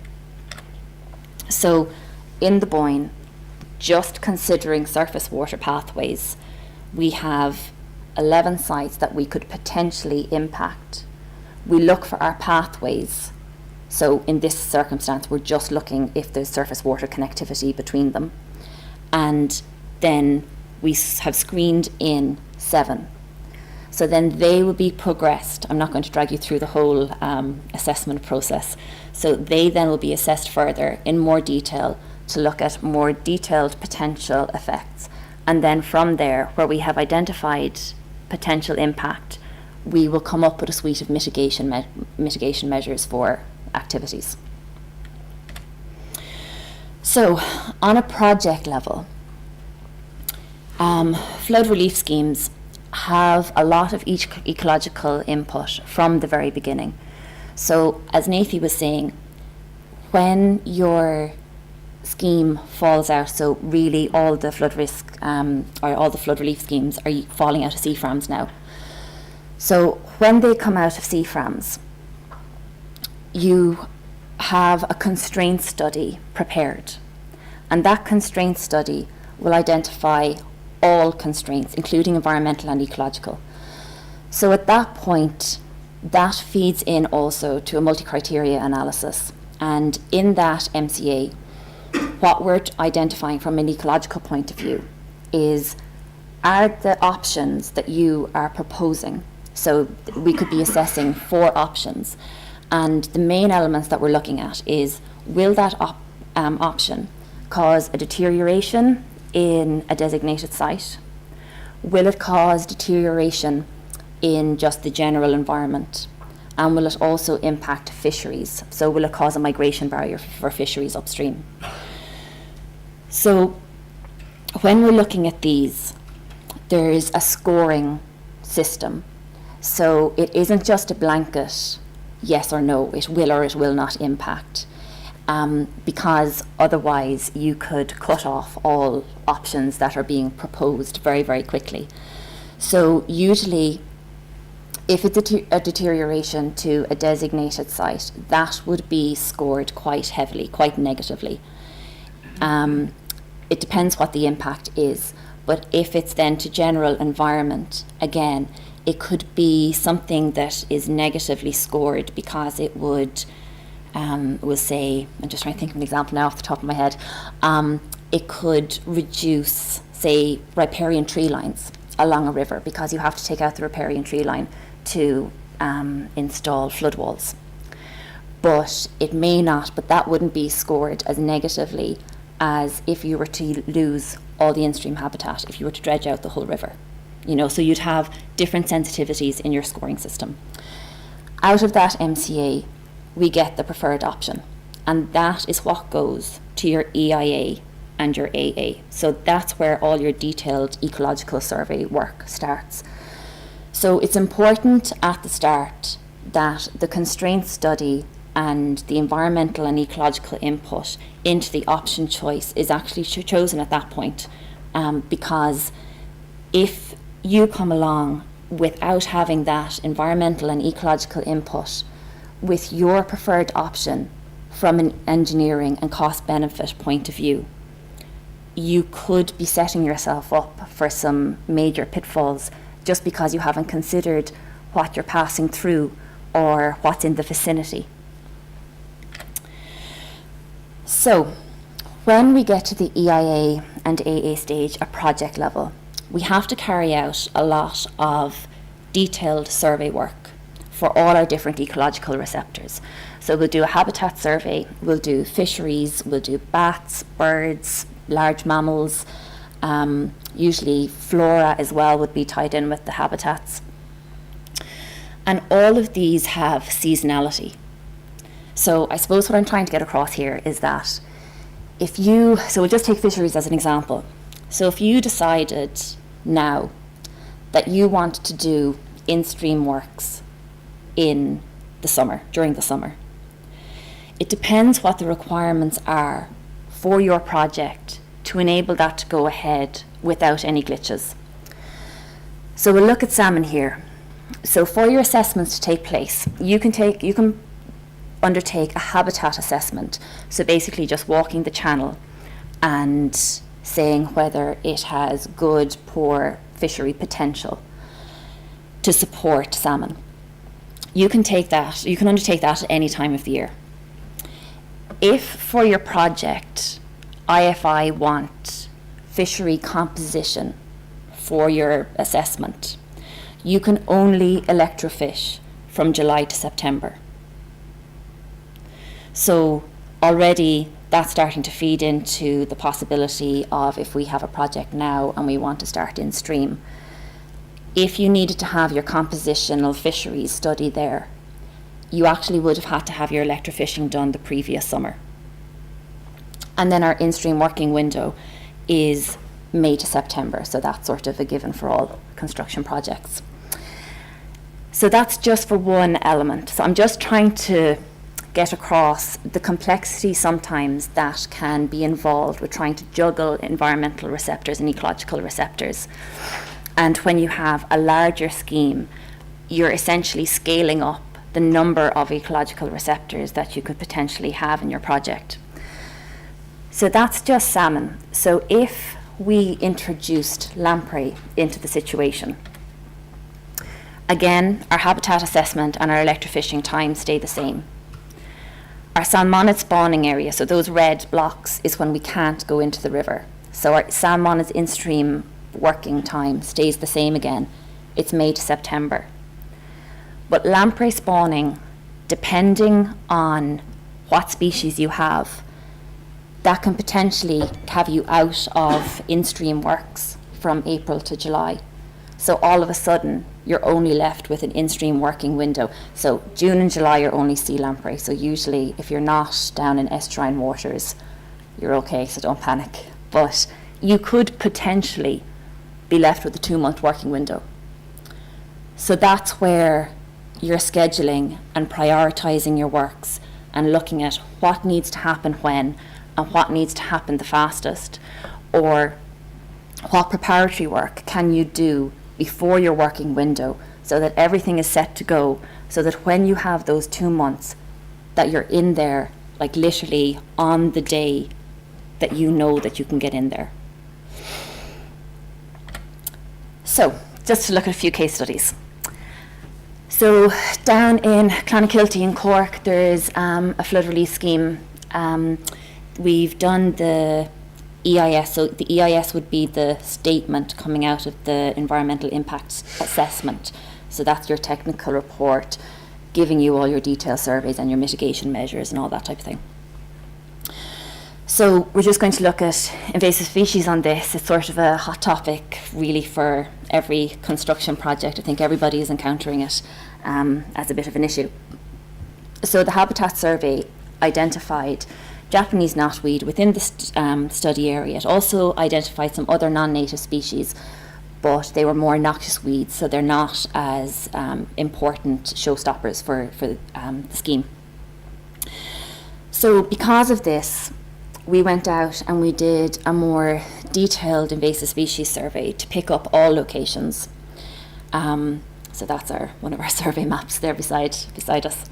So in the Boyne, just considering surface water pathways, we have 11 sites that we could potentially impact. We look for our pathways. So in this circumstance, we're just looking if there's surface water connectivity between them. And then we have screened in 7. So then they will be progressed. I'm not going to drag you through the whole assessment process. So they then will be assessed further in more detail to look at more detailed potential effects. And then from there, where we have identified potential impact, we will come up with a suite of mitigation measures for activities. So on a project level, flood relief schemes have a lot of ecological input from the very beginning. So as Nathy was saying, when your scheme falls out, so really all the flood risk or all the flood relief schemes are falling out of CFRAMs now. So when they come out of CFRAMs, you have a constraint study prepared, and that constraint study will identify all constraints, including environmental and ecological. So at that point, that feeds in also to a multi-criteria analysis, and in that MCA, what we're identifying from an ecological point of view is, are the options that you are proposing, so we could be assessing 4 options, and the main elements that we're looking at is, will that option cause a deterioration in a designated site? Will it cause deterioration in just the general environment? And will it also impact fisheries? So will it cause a migration barrier for fisheries upstream? So when we're looking at these, there's a scoring system. So it isn't just a blanket yes or no, it will or it will not impact, because otherwise you could cut off all options that are being proposed very, very quickly. So usually, if it's a deterioration to a designated site, that would be scored quite heavily, quite negatively. It depends what the impact is, but if it's then to general environment, again, it could be something that is negatively scored because it would, we'll say, I'm just trying to think of an example now off the top of my head, it could reduce, say, riparian tree lines along a river because you have to take out the riparian tree line to install flood walls. But it may not, but that wouldn't be scored as negatively as if you were to lose all the in-stream habitat, if you were to dredge out the whole river. You know, so you'd have different sensitivities in your scoring system. Out of that MCA, we get the preferred option, and that is what goes to your EIA and your AA. So that's where all your detailed ecological survey work starts. So it's important at the start that the constraint study and the environmental and ecological input into the option choice is actually chosen at that point, because if you come along without having that environmental and ecological input with your preferred option from an engineering and cost benefit point of view, you could be setting yourself up for some major pitfalls just because you haven't considered what you're passing through or what's in the vicinity. So when we get to the EIA and AA stage at project level, we have to carry out a lot of detailed survey work for all our different ecological receptors. So we'll do a habitat survey, we'll do fisheries, we'll do bats, birds, large mammals, usually flora as well would be tied in with the habitats. And all of these have seasonality. So I suppose what I'm trying to get across here is that so we'll just take fisheries as an example. So if you decided now that you want to do in-stream works in the summer, during the summer, it depends what the requirements are for your project to enable that to go ahead without any glitches. So we'll look at salmon here. So for your assessments to take place, you can undertake a habitat assessment. So basically just walking the channel and saying whether it has good, poor fishery potential to support salmon. You can undertake that at any time of the year. If for your project, IFI want fishery composition for your assessment, you can only electrofish from July to September. So already that's starting to feed into the possibility of, if we have a project now and we want to start in stream, if you needed to have your compositional fisheries study there, you actually would have had to have your electrofishing done the previous summer. And then our in-stream working window is May to September, so that's sort of a given for all construction projects. So that's just for one element. So I'm just trying to get across the complexity sometimes that can be involved with trying to juggle environmental receptors and ecological receptors. And when you have a larger scheme, you're essentially scaling up the number of ecological receptors that you could potentially have in your project. So that's just salmon. So if we introduced lamprey into the situation, again, our habitat assessment and our electrofishing time stay the same. Our salmonid spawning area, so those red blocks, is when we can't go into the river. So our salmonid in-stream working time stays the same again. It's May to September. But lamprey spawning, depending on what species you have, that can potentially have you out of in-stream works from April to July. So all of a sudden, you're only left with an in-stream working window. So June and July are only sea lamprey. So usually, if you're not down in estuarine waters, you're okay, so don't panic. But you could potentially be left with a 2-month working window. So that's where you're scheduling and prioritizing your works and looking at what needs to happen when and what needs to happen the fastest, or what preparatory work can you do before your working window so that everything is set to go, so that when you have those 2 months that you're in there, like literally on the day that you know that you can get in there. So just to look at a few case studies. So down in Clonakilty in Cork, there's a flood relief scheme. We've done the EIS, so the EIS would be the statement coming out of the environmental impact assessment. So that's your technical report, giving you all your detailed surveys and your mitigation measures and all that type of thing. So we're just going to look at invasive species on this. It's sort of a hot topic really for every construction project. I think everybody is encountering it as a bit of an issue. So the habitat survey identified Japanese knotweed within the study area. It also identified some other non-native species, but they were more noxious weeds, so they're not as important showstoppers for the scheme. So because of this, we went out and we did a more detailed invasive species survey to pick up all locations. So that's one of our survey maps there beside us.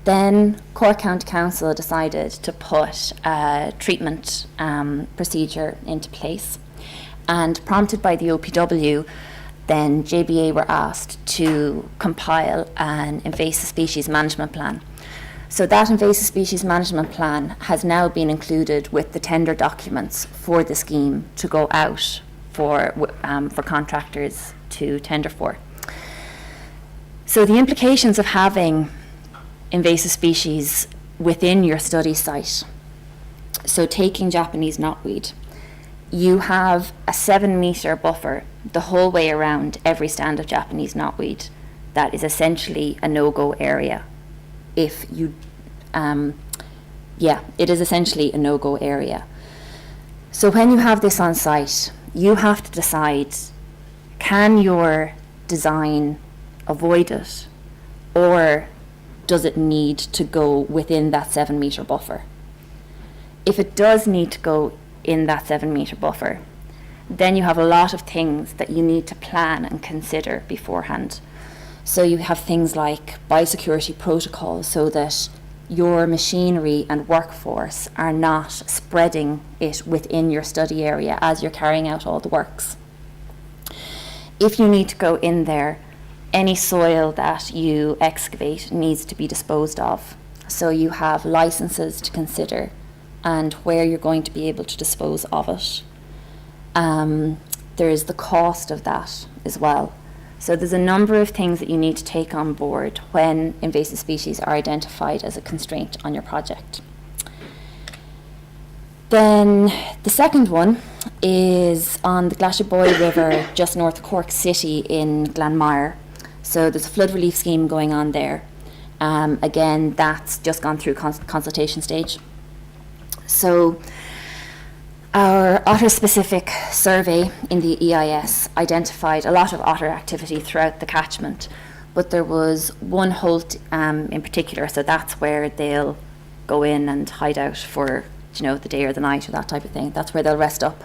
Then Cork County Council decided to put a treatment procedure into place, and prompted by the OPW, then JBA were asked to compile an invasive species management plan. So that invasive species management plan has now been included with the tender documents for the scheme to go out for contractors to tender for. So the implications of having invasive species within your study site. So taking Japanese knotweed, you have a 7-meter buffer the whole way around every stand of Japanese knotweed. That is essentially a no-go area. If you, it is essentially a no-go area. So when you have this on site, you have to decide, can your design avoid it, or does it need to go within that 7-meter buffer? If it does need to go in that 7-metre buffer, then you have a lot of things that you need to plan and consider beforehand. So you have things like biosecurity protocols so that your machinery and workforce are not spreading it within your study area as you're carrying out all the works. If you need to go in there, any soil that you excavate needs to be disposed of. So you have licenses to consider and where you're going to be able to dispose of it. There is the cost of that as well. So there's a number of things that you need to take on board when invasive species are identified as a constraint on your project. Then the second one is on the Glasheboy River just north of Cork City in Glanmire. So there's a flood relief scheme going on there. Again, that's just gone through consultation stage. So our otter-specific survey in the EIS identified a lot of otter activity throughout the catchment, but there was one holt in particular, so that's where they'll go in and hide out for, the day or the night or that type of thing. That's where they'll rest up.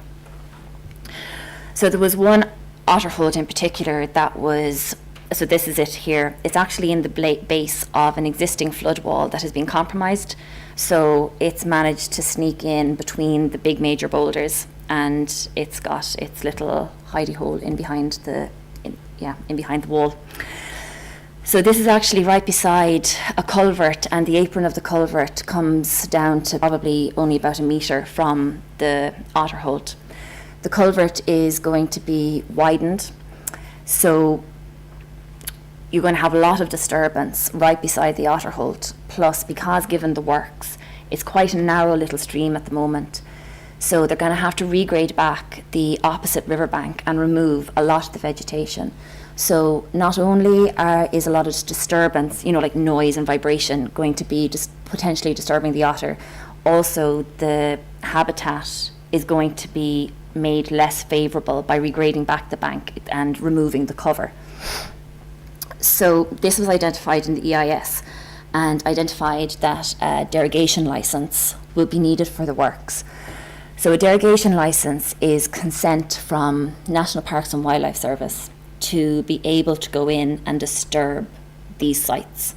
So there was one otter holt in particular that was, so this is it here, it's actually in the base of an existing flood wall that has been compromised. So it's managed to sneak in between the big major boulders, and it's got its little hidey hole in behind the wall. So this is actually right beside a culvert, and the apron of the culvert comes down to probably only about 1 metre from the otter holt. The culvert is going to be widened, so you're going to have a lot of disturbance right beside the otter holt. Plus, because given the works, it's quite a narrow little stream at the moment. So they're going to have to regrade back the opposite riverbank and remove a lot of the vegetation. So not only is a lot of disturbance, like noise and vibration, going to be just potentially disturbing the otter, also the habitat is going to be made less favourable by regrading back the bank and removing the cover. So this was identified in the EIS and identified that a derogation licence will be needed for the works. So a derogation licence is consent from National Parks and Wildlife Service to be able to go in and disturb these sites.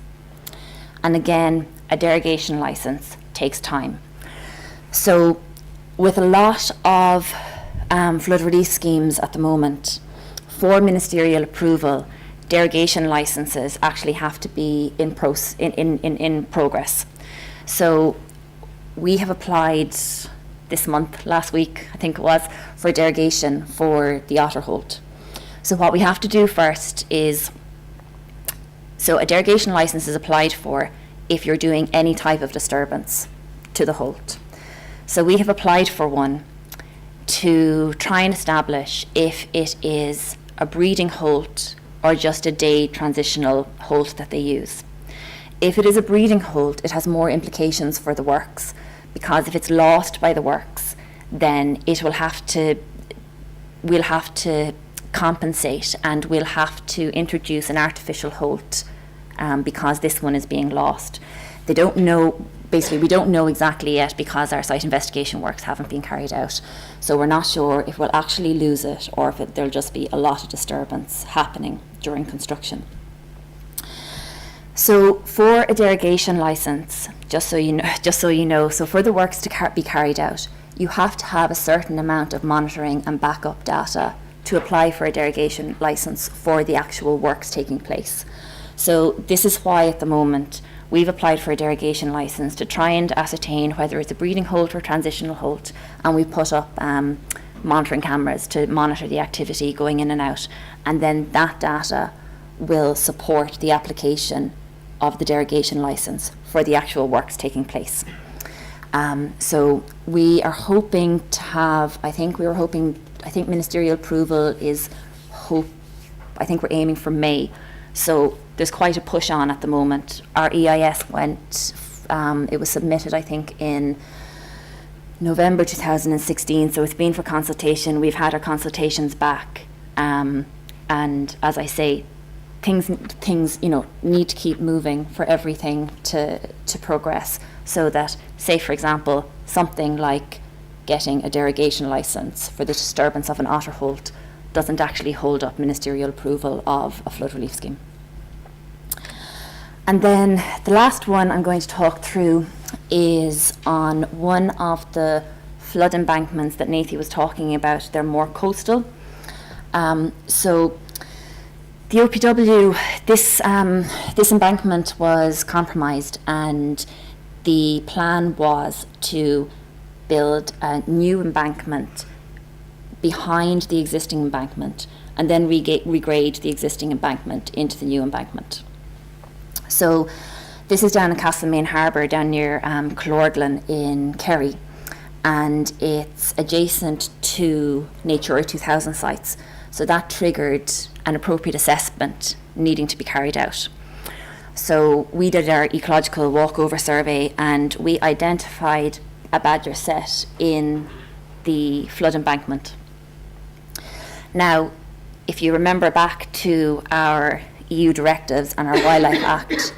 And again, a derogation licence takes time. So with a lot of flood relief schemes at the moment, for ministerial approval, derogation licenses actually have to be in progress. So we have applied this month, last week I think it was, for a derogation for the otter holt. So what we have to do first is, so a derogation license is applied for if you're doing any type of disturbance to the holt. So we have applied for one to try and establish if it is a breeding holt or just a day transitional holt that they use. If it is a breeding holt, it has more implications for the works, because if it's lost by the works, then we'll have to compensate, and we'll have to introduce an artificial holt because this one is being lost. They don't know, basically we don't know exactly yet because our site investigation works haven't been carried out. So we're not sure if we'll actually lose it or if there'll just be a lot of disturbance happening during construction. So for a derogation licence, just so you know, so for the works to be carried out, you have to have a certain amount of monitoring and backup data to apply for a derogation licence for the actual works taking place. So this is why at the moment we've applied for a derogation licence to try and ascertain whether it's a breeding holt or transitional holt, and we put up monitoring cameras to monitor the activity going in and out, and then that data will support the application of the derogation licence for the actual works taking place. So we are hoping to have, I think ministerial approval is I think we're aiming for May. So there's quite a push on at the moment. Our EIS it was submitted I think in November 2016, so it's been for consultation. We've had our consultations back, and as I say, things need to keep moving for everything to progress, so that, say for example, something like getting a derogation licence for the disturbance of an otter holt doesn't actually hold up ministerial approval of a flood relief scheme. And then the last one I'm going to talk through is on one of the flood embankments that Nathy was talking about. They're more coastal. So the OPW, this embankment was compromised, and the plan was to build a new embankment behind the existing embankment and then regrade the existing embankment into the new embankment. So this is down in Castlemaine Harbour, down near Clorglan in Kerry, and it's adjacent to Natura 2000 sites. So that triggered an appropriate assessment needing to be carried out. So we did our ecological walkover survey, and we identified a badger set in the flood embankment. Now, if you remember back to our EU directives and our Wildlife Act,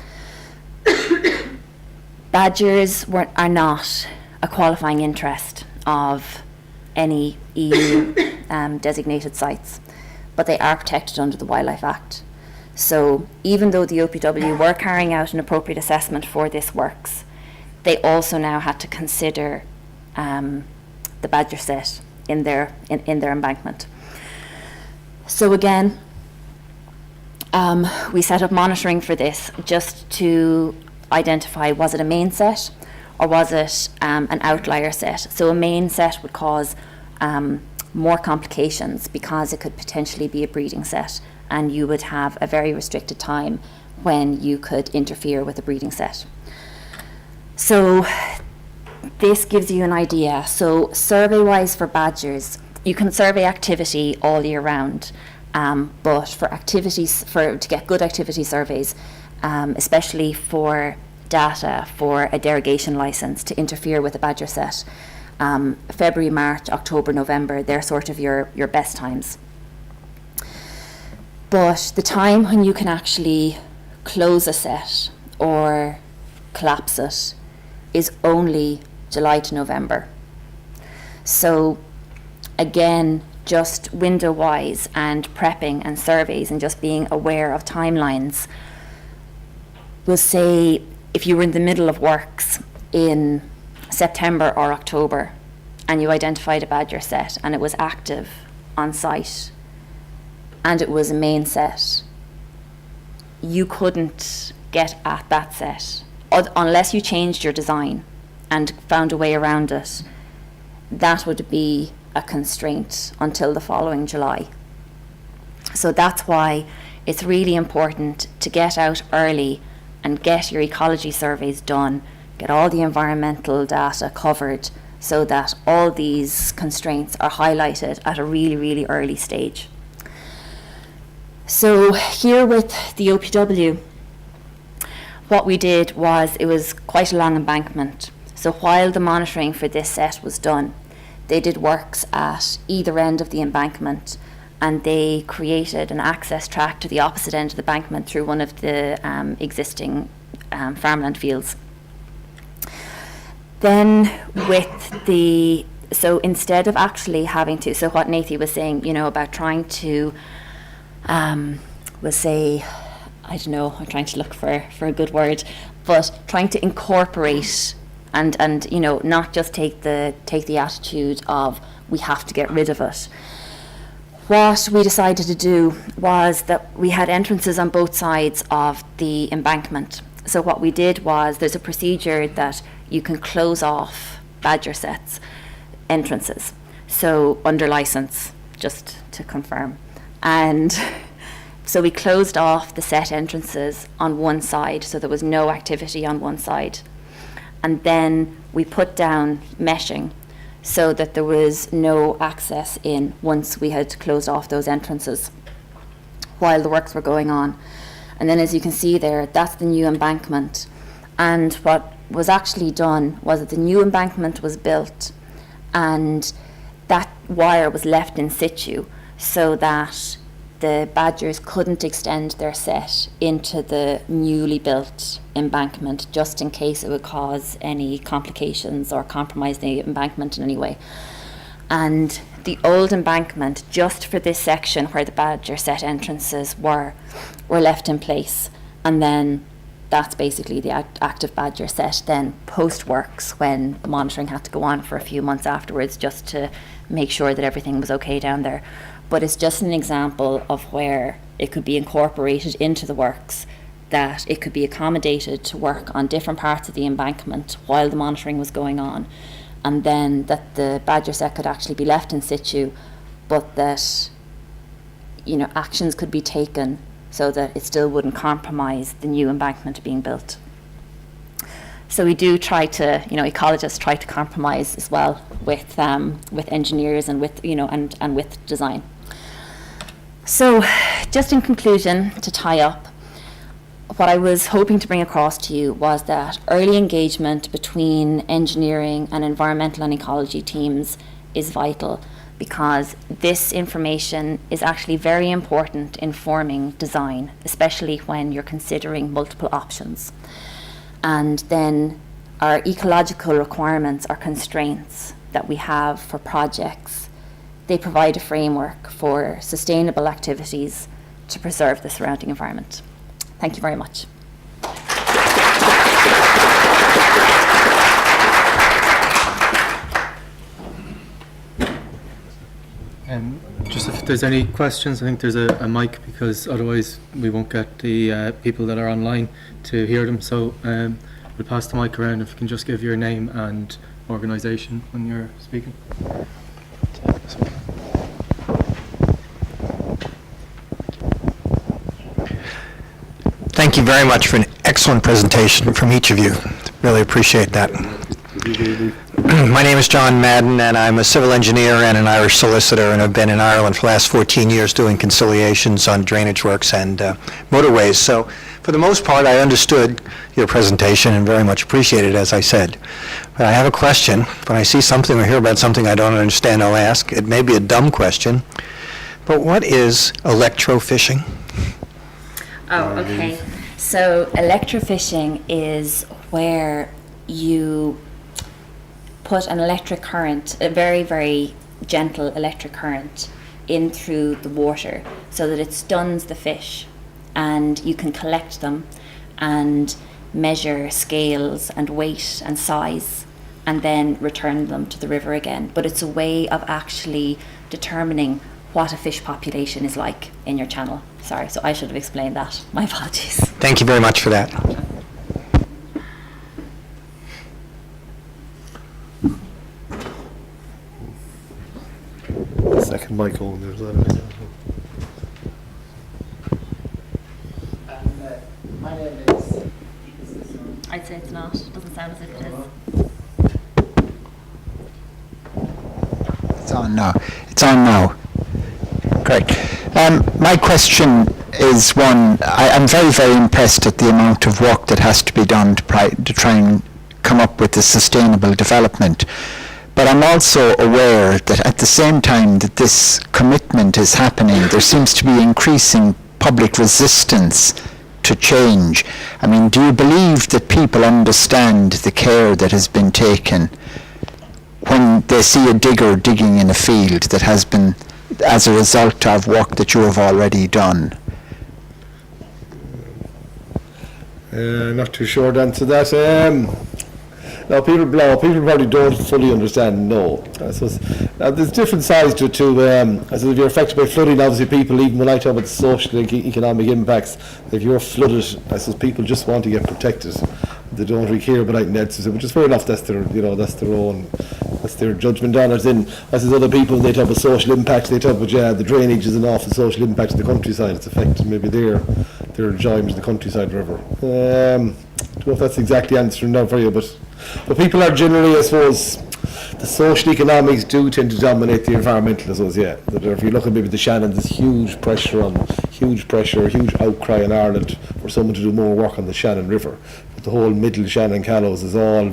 badgers are not a qualifying interest of any EU designated sites, but they are protected under the Wildlife Act. So even though the OPW were carrying out an appropriate assessment for this works, they also now had to consider the badger set in their embankment. So again, we set up monitoring for this just to identify, was it a main set or was it an outlier set? So a main set would cause more complications because it could potentially be a breeding set, and you would have a very restricted time when you could interfere with a breeding set. So this gives you an idea. So survey-wise for badgers, you can survey activity all year round, but for activities, to get good activity surveys, especially for data for a derogation licence to interfere with a badger set, February, March, October, November, they're sort of your best times. But the time when you can actually close a set or collapse it is only July to November. So again, just window-wise and prepping and surveys and just being aware of timelines, we'll say if you were in the middle of works in September or October and you identified a badger set and it was active on site and it was a main set, you couldn't get at that set unless you changed your design and found a way around it. That would be a constraint until the following July. So that's why it's really important to get out early and get your ecology surveys done, get all the environmental data covered so that all these constraints are highlighted at a really, really early stage. So here with the OPW, what we did was, it was quite a long embankment. So while the monitoring for this set was done, they did works at either end of the embankment, and they created an access track to the opposite end of the embankment through one of the existing farmland fields. Then so instead of actually having to, so what Nathy was saying, about trying to, we'll say, I don't know, I'm trying to look for a good word, but trying to incorporate and not just take the attitude of we have to get rid of it. What we decided to do was that we had entrances on both sides of the embankment. So what we did was, there's a procedure that you can close off badger sets entrances. So under licence, just to confirm. And so we closed off the set entrances on one side, so there was no activity on one side. And then we put down meshing so that there was no access in once we had closed off those entrances while the works were going on. And then, as you can see there, that's the new embankment. And what was actually done was that the new embankment was built and that wire was left in situ so that the badgers couldn't extend their set into the newly built embankment just in case it would cause any complications or compromise the embankment in any way. And the old embankment, just for this section where the badger set entrances were left in place. And then that's basically the active badger set. Then post-works, when the monitoring had to go on for a few months afterwards just to make sure that everything was okay down there. But it's just an example of where it could be incorporated into the works, that it could be accommodated to work on different parts of the embankment while the monitoring was going on, and then that the badger set could actually be left in situ, but that, you know, actions could be taken so that it still wouldn't compromise the new embankment being built. So we do try to, you know, ecologists try to compromise as well with engineers and with, you know, and with design. So just in conclusion, to tie up, what I was hoping to bring across to you was that early engagement between engineering and environmental and ecology teams is vital, because this information is actually very important in forming design, especially when you're considering multiple options. And then our ecological requirements or constraints that we have for projects, they provide a framework for sustainable activities to preserve the surrounding environment. Thank you very much. Just if there's any questions, I think there's a mic, because otherwise we won't get the people that are online to hear them. So we'll pass the mic around. If you can just give your name and organisation when you're speaking. Thank you very much for an excellent presentation from each of you. Really appreciate that. My name is John Madden, and I'm a civil engineer and an Irish solicitor, and I've been in Ireland for the last 14 years doing conciliations on drainage works and motorways. So for the most part, I understood your presentation and very much appreciate it, as I said. But I have a question. When I see something or hear about something I don't understand, I'll ask. It may be a dumb question, but what is electrofishing? Oh, okay. So electrofishing is where you put an electric current, a very, very gentle electric current, in through the water so that it stuns the fish, and you can collect them and measure scales and weight and size and then return them to the river again. But it's a way of actually determining what a fish population is like in your channel. Sorry, so I should have explained that. My apologies. Thank you very much for that. Second mic on there as well. My name is... I'd say it's not. It doesn't sound as if it is. It's on now. It's on now. Great. My question is one, I'm very, very impressed at the amount of work that has to be done to try and come up with a sustainable development. But I'm also aware that at the same time that this commitment is happening, there seems to be increasing public resistance to change. I mean, do you believe that people understand the care that has been taken when they see a digger digging in a field that has been as a result of work that you have already done? Not too sure to answer that. No, people probably don't fully understand. No, I suppose there's different sides to it too. I suppose if you're affected by flooding, obviously people, even when I talk about social and economic impacts, if you're flooded, I suppose people just want to get protected. They don't really care about anything else, which is fair enough. That's their, that's their judgment on it. Then, I suppose other people, when they talk about social impacts, they talk about the drainage is an awful social impact to the countryside. It's affecting maybe their enjoyment of the countryside river. I don't know if that's exactly answering that for you, but people are generally, I suppose, the social economics do tend to dominate the environmental, I suppose, yeah. That if you look at maybe the Shannon, there's huge pressure, huge outcry in Ireland for someone to do more work on the Shannon River. the whole middle Shannon Callows is all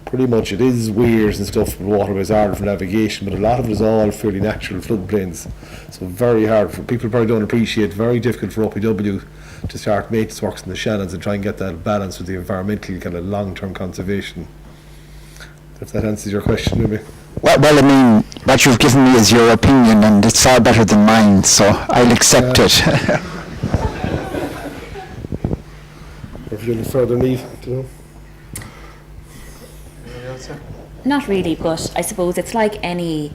pretty much it is weirs and stuff, with waterways are for navigation, but a lot of it is all fairly natural floodplains. So very hard for people, probably don't appreciate, very difficult for OPW to start maintenance works in the Shannons and try and get that balance with the environmental kind of long-term conservation. If that answers your question, maybe. Well, I mean, what you've given me is your opinion, and it's far better than mine, so I'll accept it. If you any further need, do you know? Not really, but I suppose it's like any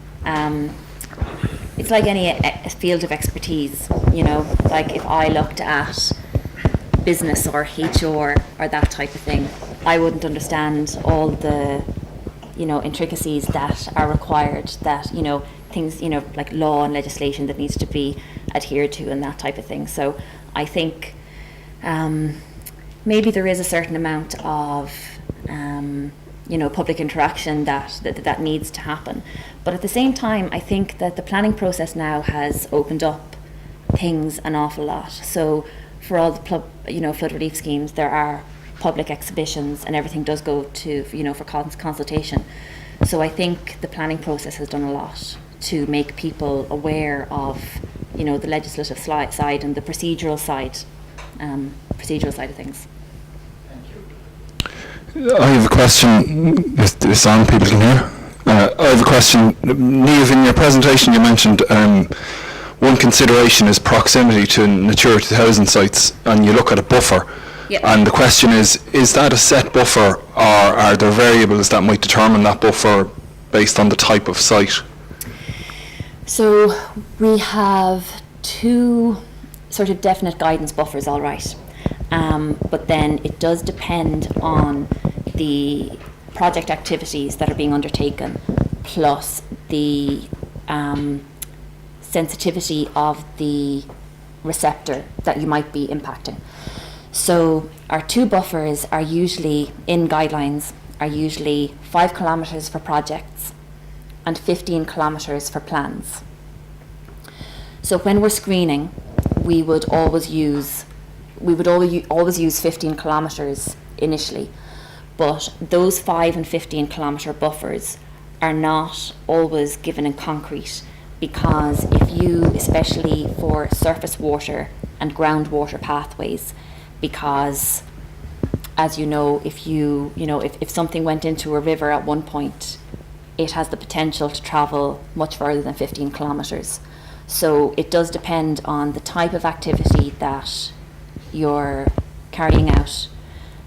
field of expertise, you know, like if I looked at business or HR or that type of thing, I wouldn't understand all the, you know, intricacies that are required, that, you know, things, you know, like law and legislation that needs to be adhered to and that type of thing. So I think maybe there is a certain amount of you know, public interaction that needs to happen. But at the same time, I think that the planning process now has opened up things an awful lot. So for all the you know, flood relief schemes, there are public exhibitions and everything does go to, you know, for consultation. So I think the planning process has done a lot to make people aware of, you know, the legislative side and the procedural side of things. I have a question, if this on people can hear. I have a question. Niamh, in your presentation you mentioned one consideration is proximity to Natura 2000 sites, and you look at a buffer. Yep. And the question is that a set buffer, or are there variables that might determine that buffer based on the type of site? So we have two sort of definite guidance buffers, all right. But then it does depend on the project activities that are being undertaken, plus the sensitivity of the receptor that you might be impacting. So our two buffers are usually, in guidelines, are usually 5 kilometres for projects and 15 kilometres for plans. So when we're screening, we would always use 15 kilometres initially, but those 5 and 15 kilometre buffers are not always given in concrete, because if you, especially for surface water and groundwater pathways, because as you know, if something went into a river at one point, it has the potential to travel much further than 15 kilometres. So it does depend on the type of activity that you're carrying out,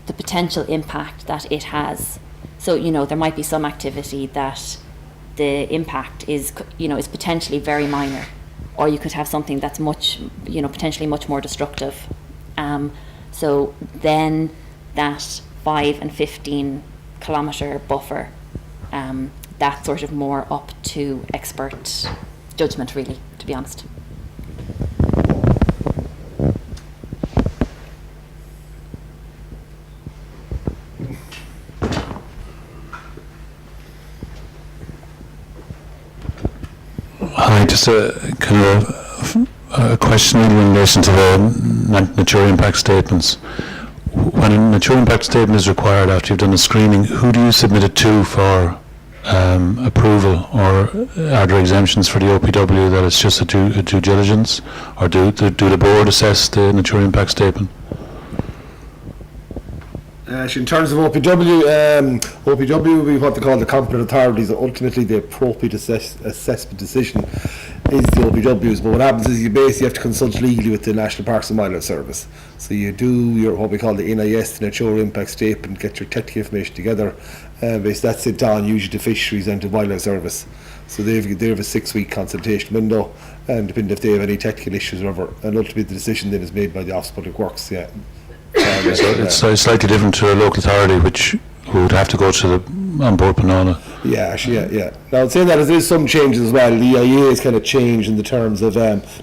the potential impact that it has. So, you know, there might be some activity that the impact is potentially very minor, or you could have something that's potentially much more destructive. So then that 5 and 15 kilometre buffer, that's sort of more up to expert judgment, really, to be honest. Hi, just a kind of a question in relation to the Natura impact statements. When a Natura impact statement is required after you've done the screening, who do you submit it to for approval, or are there exemptions for the OPW that it's just a due diligence, or do the board assess the Natura impact statement? In terms of OPW will be what they call the competent authorities. Ultimately, the appropriate assessment decision is the OPW's. But what happens is you basically have to consult legally with the National Parks and Wildlife Service. So you do your what we call the NIS, the Nature Impact Statement, get your technical information together. Basically that's sent on usually to Fisheries and to Wildlife Service. So they have a 6-week consultation window, and depending if they have any technical issues or whatever, and ultimately the decision then is made by the Office of Public Works. Yeah. So it's slightly different to a local authority, which would have to go to the on board Penona. Yeah, actually, yeah. Now, I'd say that there is some changes as well. The EIA has kind of changed in the terms of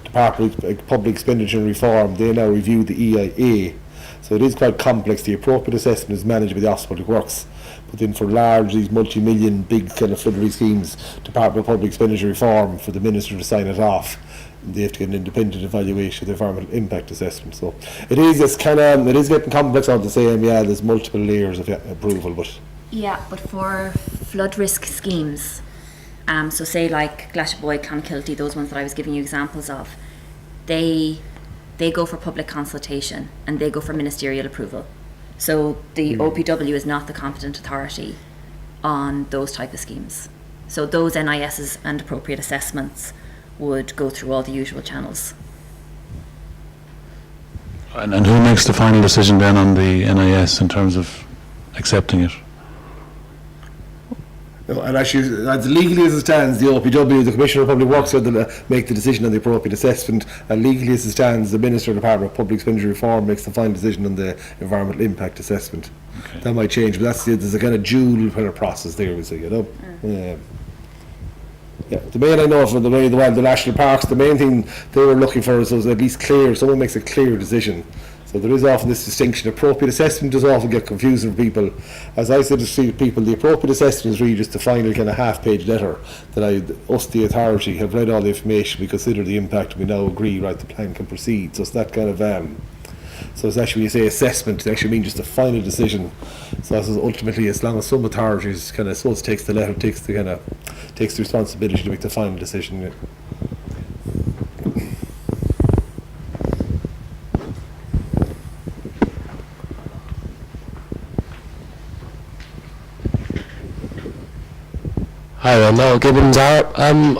Department of Public Expenditure and Reform. They now review the EIA, so it is quite complex. The appropriate assessment is managed by the Office of Public Works, but then for large, these multi-million big kind of flood relief schemes, Department of Public Expenditure Reform, for the Minister to sign it off, they have to get an independent evaluation of the environmental impact assessment. So it is getting complex all the same. Yeah, there's multiple layers of approval, but Yeah, but for flood risk schemes, so say like Glashboy, Clonakilty, those ones that I was giving you examples of, they go for public consultation and they go for ministerial approval. So the OPW is not the competent authority on those type of schemes. So those NISs and appropriate assessments would go through all the usual channels. And who makes the final decision then on the NIS in terms of accepting it? and actually, as legally as it stands, the OPW, the Commissioner probably works with them to make the decision on the appropriate assessment, and legally as it stands, the Minister of the Department of Public Expenditure Reform makes the final decision on the environmental impact assessment. Okay. That might change, but there's a kind of dual kind of process there, we say, you know. Yeah, the main, I know, for the national parks, the main thing they were looking for is at least clear, someone makes a clear decision. So there is often this distinction. Appropriate assessment does often get confusing for people. As I said to people, the appropriate assessment is really just the final kind of half-page letter that us, the authority, have read all the information, we consider the impact, and we now agree, right, the plan can proceed. So it's that kind of, so it's actually, when you say assessment, it actually means just a final decision. So that's ultimately, as long as some authorities kind of, takes the letter, takes the responsibility to make the final decision. Yeah. Hi, I'm Noel Gibbons. I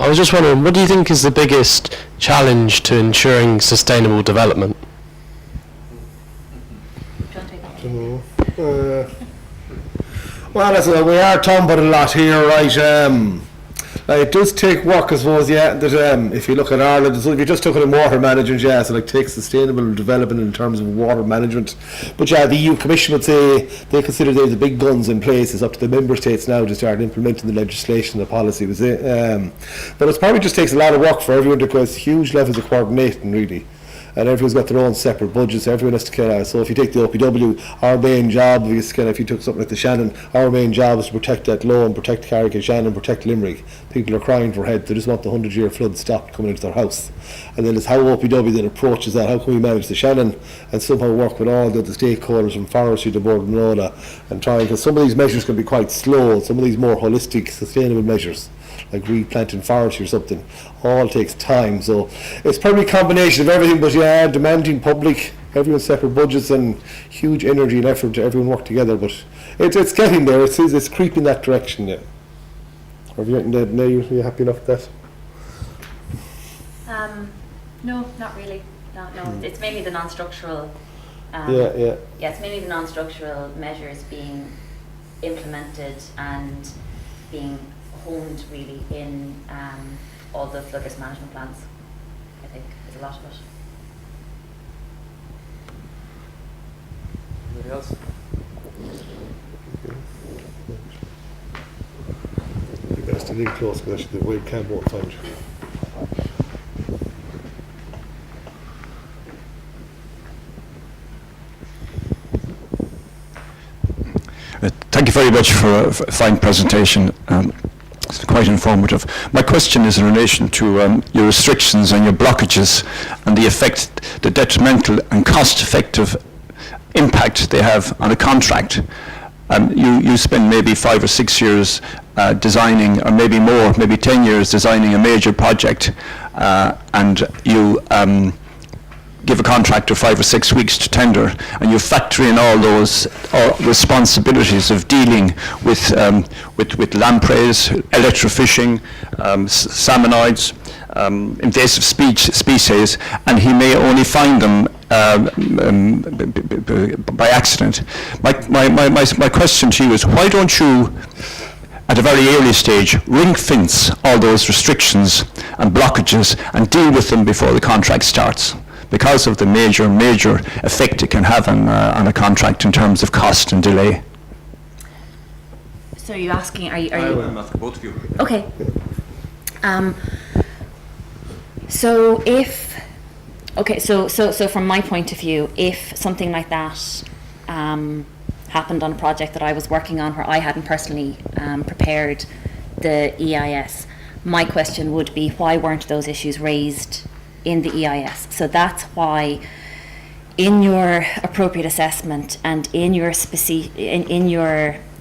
was just wondering, what do you think is the biggest challenge to ensuring sustainable development? Well, we are talking about a lot here, right? It does take work, I suppose, yeah, that if you look at Ireland, so if you just took it in water management, yeah, so like take sustainable development in terms of water management. But yeah, the EU Commission would say they consider they're the big guns in place. It's up to the member states now to start implementing the legislation, the policy, was it? But it probably just takes a lot of work for everyone to cause huge levels of coordinating, really. And everyone's got their own separate budgets. Everyone has to kind of, so if you take the OPW, our main job is kind of, if you took something like the Shannon, our main job is to protect that low and protect Carrick and Shannon, protect Limerick. People are crying for help. They just want the 100-year flood stopped coming into their house. And then it's how OPW then approaches that. How can we manage the Shannon and somehow work with all the other stakeholders from forestry to board and NOLA and try, because some of these measures can be quite slow. Some of these more holistic, sustainable measures, like replanting forestry or something, all takes time. So it's probably a combination of everything, but yeah, demanding public, everyone's separate budgets and huge energy and effort to everyone work together. But it's getting there. It's creeping that direction. Yeah. Are you happy enough with that? No, not really. No. It's mainly the non-structural. Yeah, it's mainly the non-structural measures being implemented and being honed really in all the flood risk management plans. I think there's a lot of it. Anybody else? You best to leave close because actually the webcam won't find you. Thank you very much for a fine presentation. It's quite informative. My question is in relation to your restrictions and your blockages and the effect, the detrimental and cost-effective impact they have on a contract. You spend maybe 5 or 6 years designing, or maybe more, maybe 10 years designing a major project, and you give a contractor 5 or 6 weeks to tender, and you factor in all those responsibilities of dealing with lampreys, electrofishing, salmonids, invasive species, and he may only find them by accident. My question to you is, why don't you, at a very early stage, ring fence all those restrictions and blockages and deal with them before the contract starts? Because of the major effect it can have on a contract in terms of cost and delay. So are you asking, are you? I'm asking both of you. Okay. So from my point of view, if something like that happened on a project that I was working on where I hadn't personally prepared the EIS, my question would be, why weren't those issues raised in the EIS. So that's why in your appropriate assessment and in your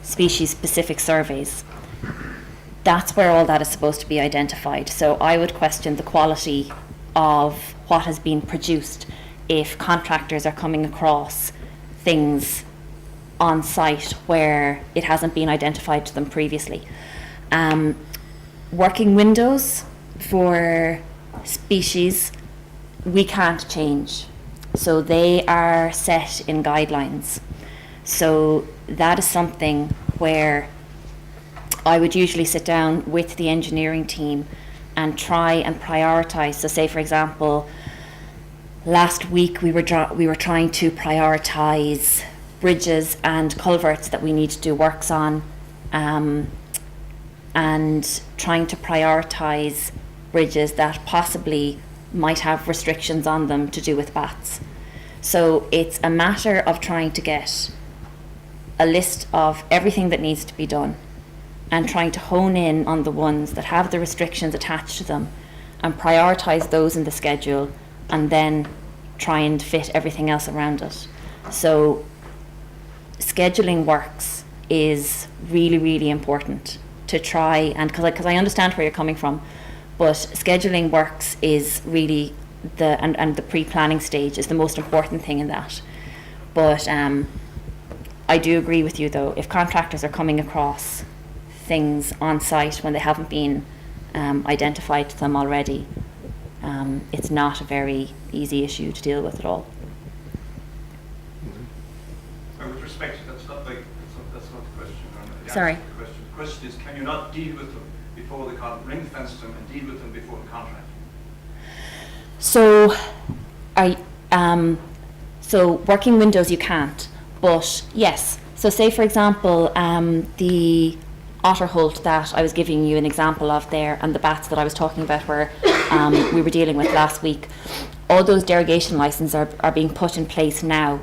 species-specific surveys, that's where all that is supposed to be identified. So I would question the quality of what has been produced if contractors are coming across things on site where it hasn't been identified to them previously. Working windows for species, we can't change. So they are set in guidelines. So that is something where I would usually sit down with the engineering team and try and prioritise. So say, for example, last week we were trying to prioritise bridges and culverts that we need to do works on, and trying to prioritise bridges that possibly might have restrictions on them to do with bats. So it's a matter of trying to get a list of everything that needs to be done and trying to hone in on the ones that have the restrictions attached to them and prioritise those in the schedule, and then try and fit everything else around it. So scheduling works is really, really important to try, and because I understand where you're coming from, but scheduling works is really and the pre-planning stage is the most important thing in that. But I do agree with you though, if contractors are coming across things on site when they haven't been identified to them already, it's not a very easy issue to deal with at all. With respect to that's not the question. Sorry. The question is, can you not deal with them before the ring fence them and deal with them before the contract? So, so working windows you can't, but yes. So say for example, the otter holt that I was giving you an example of there, and the bats that I was talking about where we were dealing with last week, all those derogation licenses are being put in place now,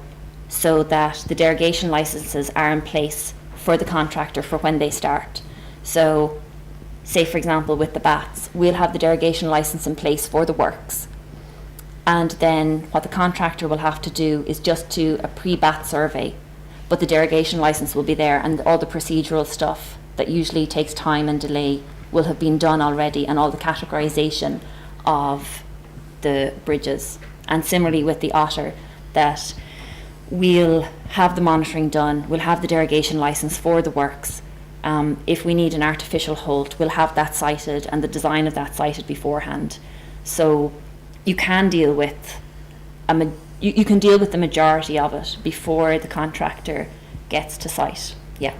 so that the derogation licenses are in place for the contractor for when they start. So say for example with the bats, we'll have the derogation license in place for the works, and then what the contractor will have to do is just do a pre-bat survey, but the derogation license will be there, and all the procedural stuff that usually takes time and delay will have been done already, and all the categorization of the bridges. And similarly with the otter, that we'll have the monitoring done, we'll have the derogation license for the works. If we need an artificial holt, we'll have that cited and the design of that cited beforehand. So you can deal with you can deal with the majority of it before the contractor gets to site. Yeah.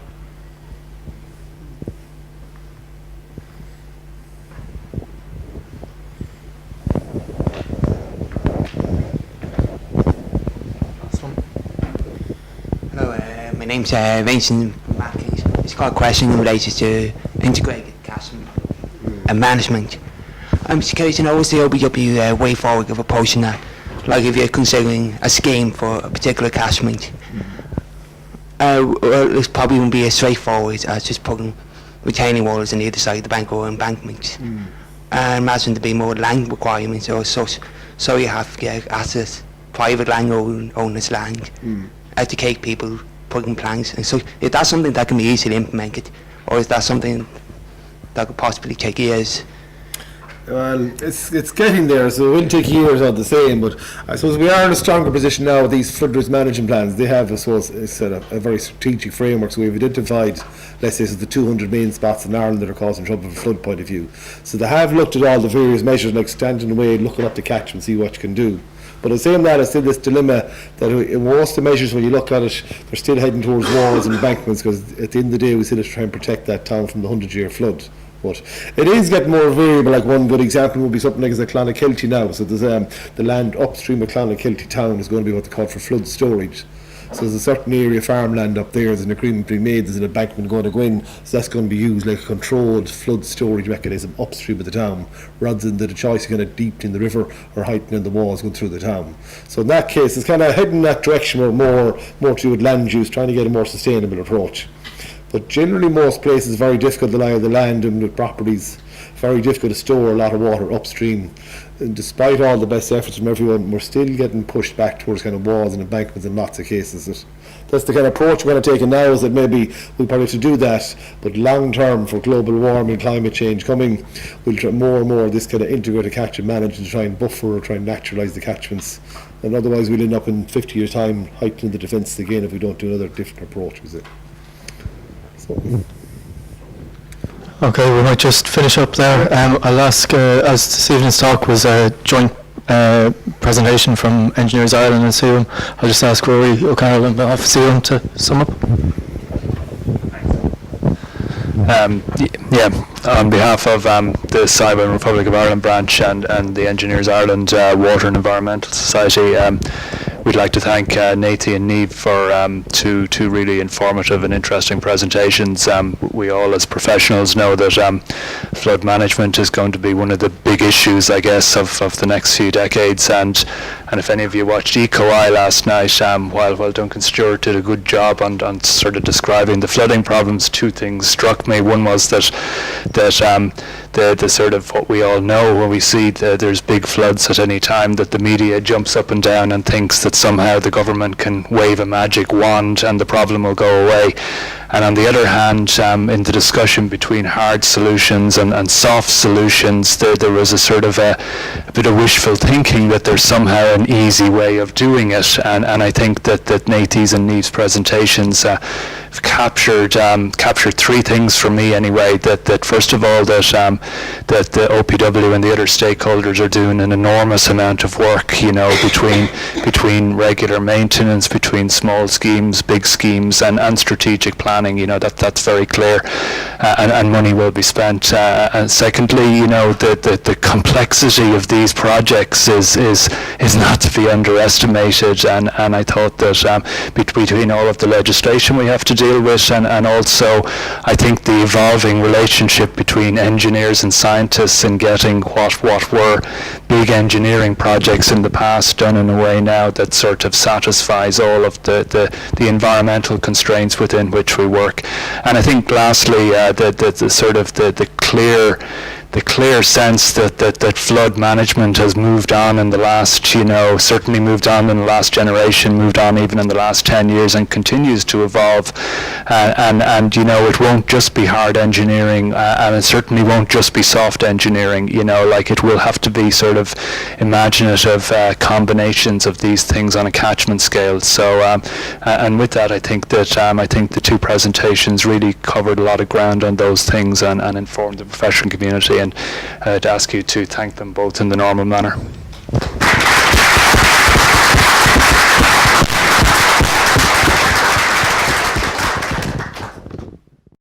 Hello, my name's Vincent from Mackey's. It's got a question related to integrated catchment and management. I'm just curious to know, what's the OPW way forward of approaching that? Like if you're considering a scheme for a particular catchment, well, it probably won't be as straightforward as just putting retaining walls on either side of the bank or embankments. I imagine there'd be more land requirements or such, so you have to get access, private landowners' land, educate people, putting plans, and so is that something that can be easily implemented, or is that something that could possibly take years? Well, it's getting there, so it will take years all the same, but I suppose we are in a stronger position now with these flood risk management plans. They have, I suppose, a very strategic framework, so we've identified, let's say, the 200 main spots in Ireland that are causing trouble from a flood point of view. So they have looked at all the various measures, like standing away, looking up the catchment, see what you can do. But at the same time, there's still this dilemma that in most of the measures, when you look at it, they're still heading towards walls and embankments, because at the end of the day, we still have to try and protect that town from the 100-year flood. But it is getting more variable. Like one good example would be something like the Clonakilty now. So there's the land upstream of Clonakilty town is going to be what they call for flood storage. So there's a certain area of farmland up there, there's an agreement being made, there's an embankment going to go in, so that's going to be used like a controlled flood storage mechanism upstream of the town, rather than the choice of kind of deep in the river or heightening the walls going through the town. So in that case, it's kind of heading in that direction, or more to do with land use, trying to get a more sustainable approach. But generally most places, very difficult to lie of the land and the properties very difficult to store a lot of water upstream. And despite all the best efforts from everyone, we're still getting pushed back towards kind of walls and embankments in lots of cases. That's the kind of approach we're going to take now, is that maybe we'll probably have to do that, but long term for global warming, climate change coming, we'll try more and more of this kind of integrated catchment management to try and buffer or try and naturalise the catchments. And otherwise we'll end up in 50 years' time heightening the defence again if we don't do another different approach. So. Okay, we might just finish up there. I'll ask, as this evening's talk was a joint presentation from Engineers Ireland and CEOM, I'll just ask Rory O'Carroll on behalf of CEOM to sum up. On behalf of the Cyber Republic of Ireland branch and the Engineers Ireland Water and Environmental Society, we'd like to thank Nathy and Niamh for two really informative and interesting presentations. We all as professionals know that flood management is going to be one of the big issues, I guess, of the next few decades. And if any of you watched EcoEye last night, while Duncan Stewart did a good job on sort of describing the flooding problems, two things struck me. One was that the sort of what we all know when we see there's big floods at any time, that the media jumps up and down and thinks that somehow the government can wave a magic wand and the problem will go away. And on the other hand, in the discussion between hard solutions and soft solutions, there was a sort of a bit of wishful thinking that there's somehow an easy way of doing it. And I think that Nathy's and Niamh's presentations have captured three things for me anyway. That first of all, that the OPW and the other stakeholders are doing an enormous amount of work, you know, between regular maintenance, between small schemes, big schemes, and strategic planning. You know, that's very clear, and money will be spent. And secondly, you know, the complexity of these projects is not to be underestimated. And I thought that between all of the legislation we have to deal with, and also I think the evolving relationship between engineers and scientists in getting what were big engineering projects in the past done in a way now that sort of satisfies all of the environmental constraints within which we work. And I think lastly, the clear sense that flood management has moved on in the last, you know, certainly moved on in the last generation, moved on even in the last 10 years, and continues to evolve. And you know, it won't just be hard engineering, and it certainly won't just be soft engineering. You know, like it will have to be sort of imaginative combinations of these things on a catchment scale. So, and with that, I think the two presentations really covered a lot of ground on those things and informed the professional community. And I'd ask you to thank them both in the normal manner.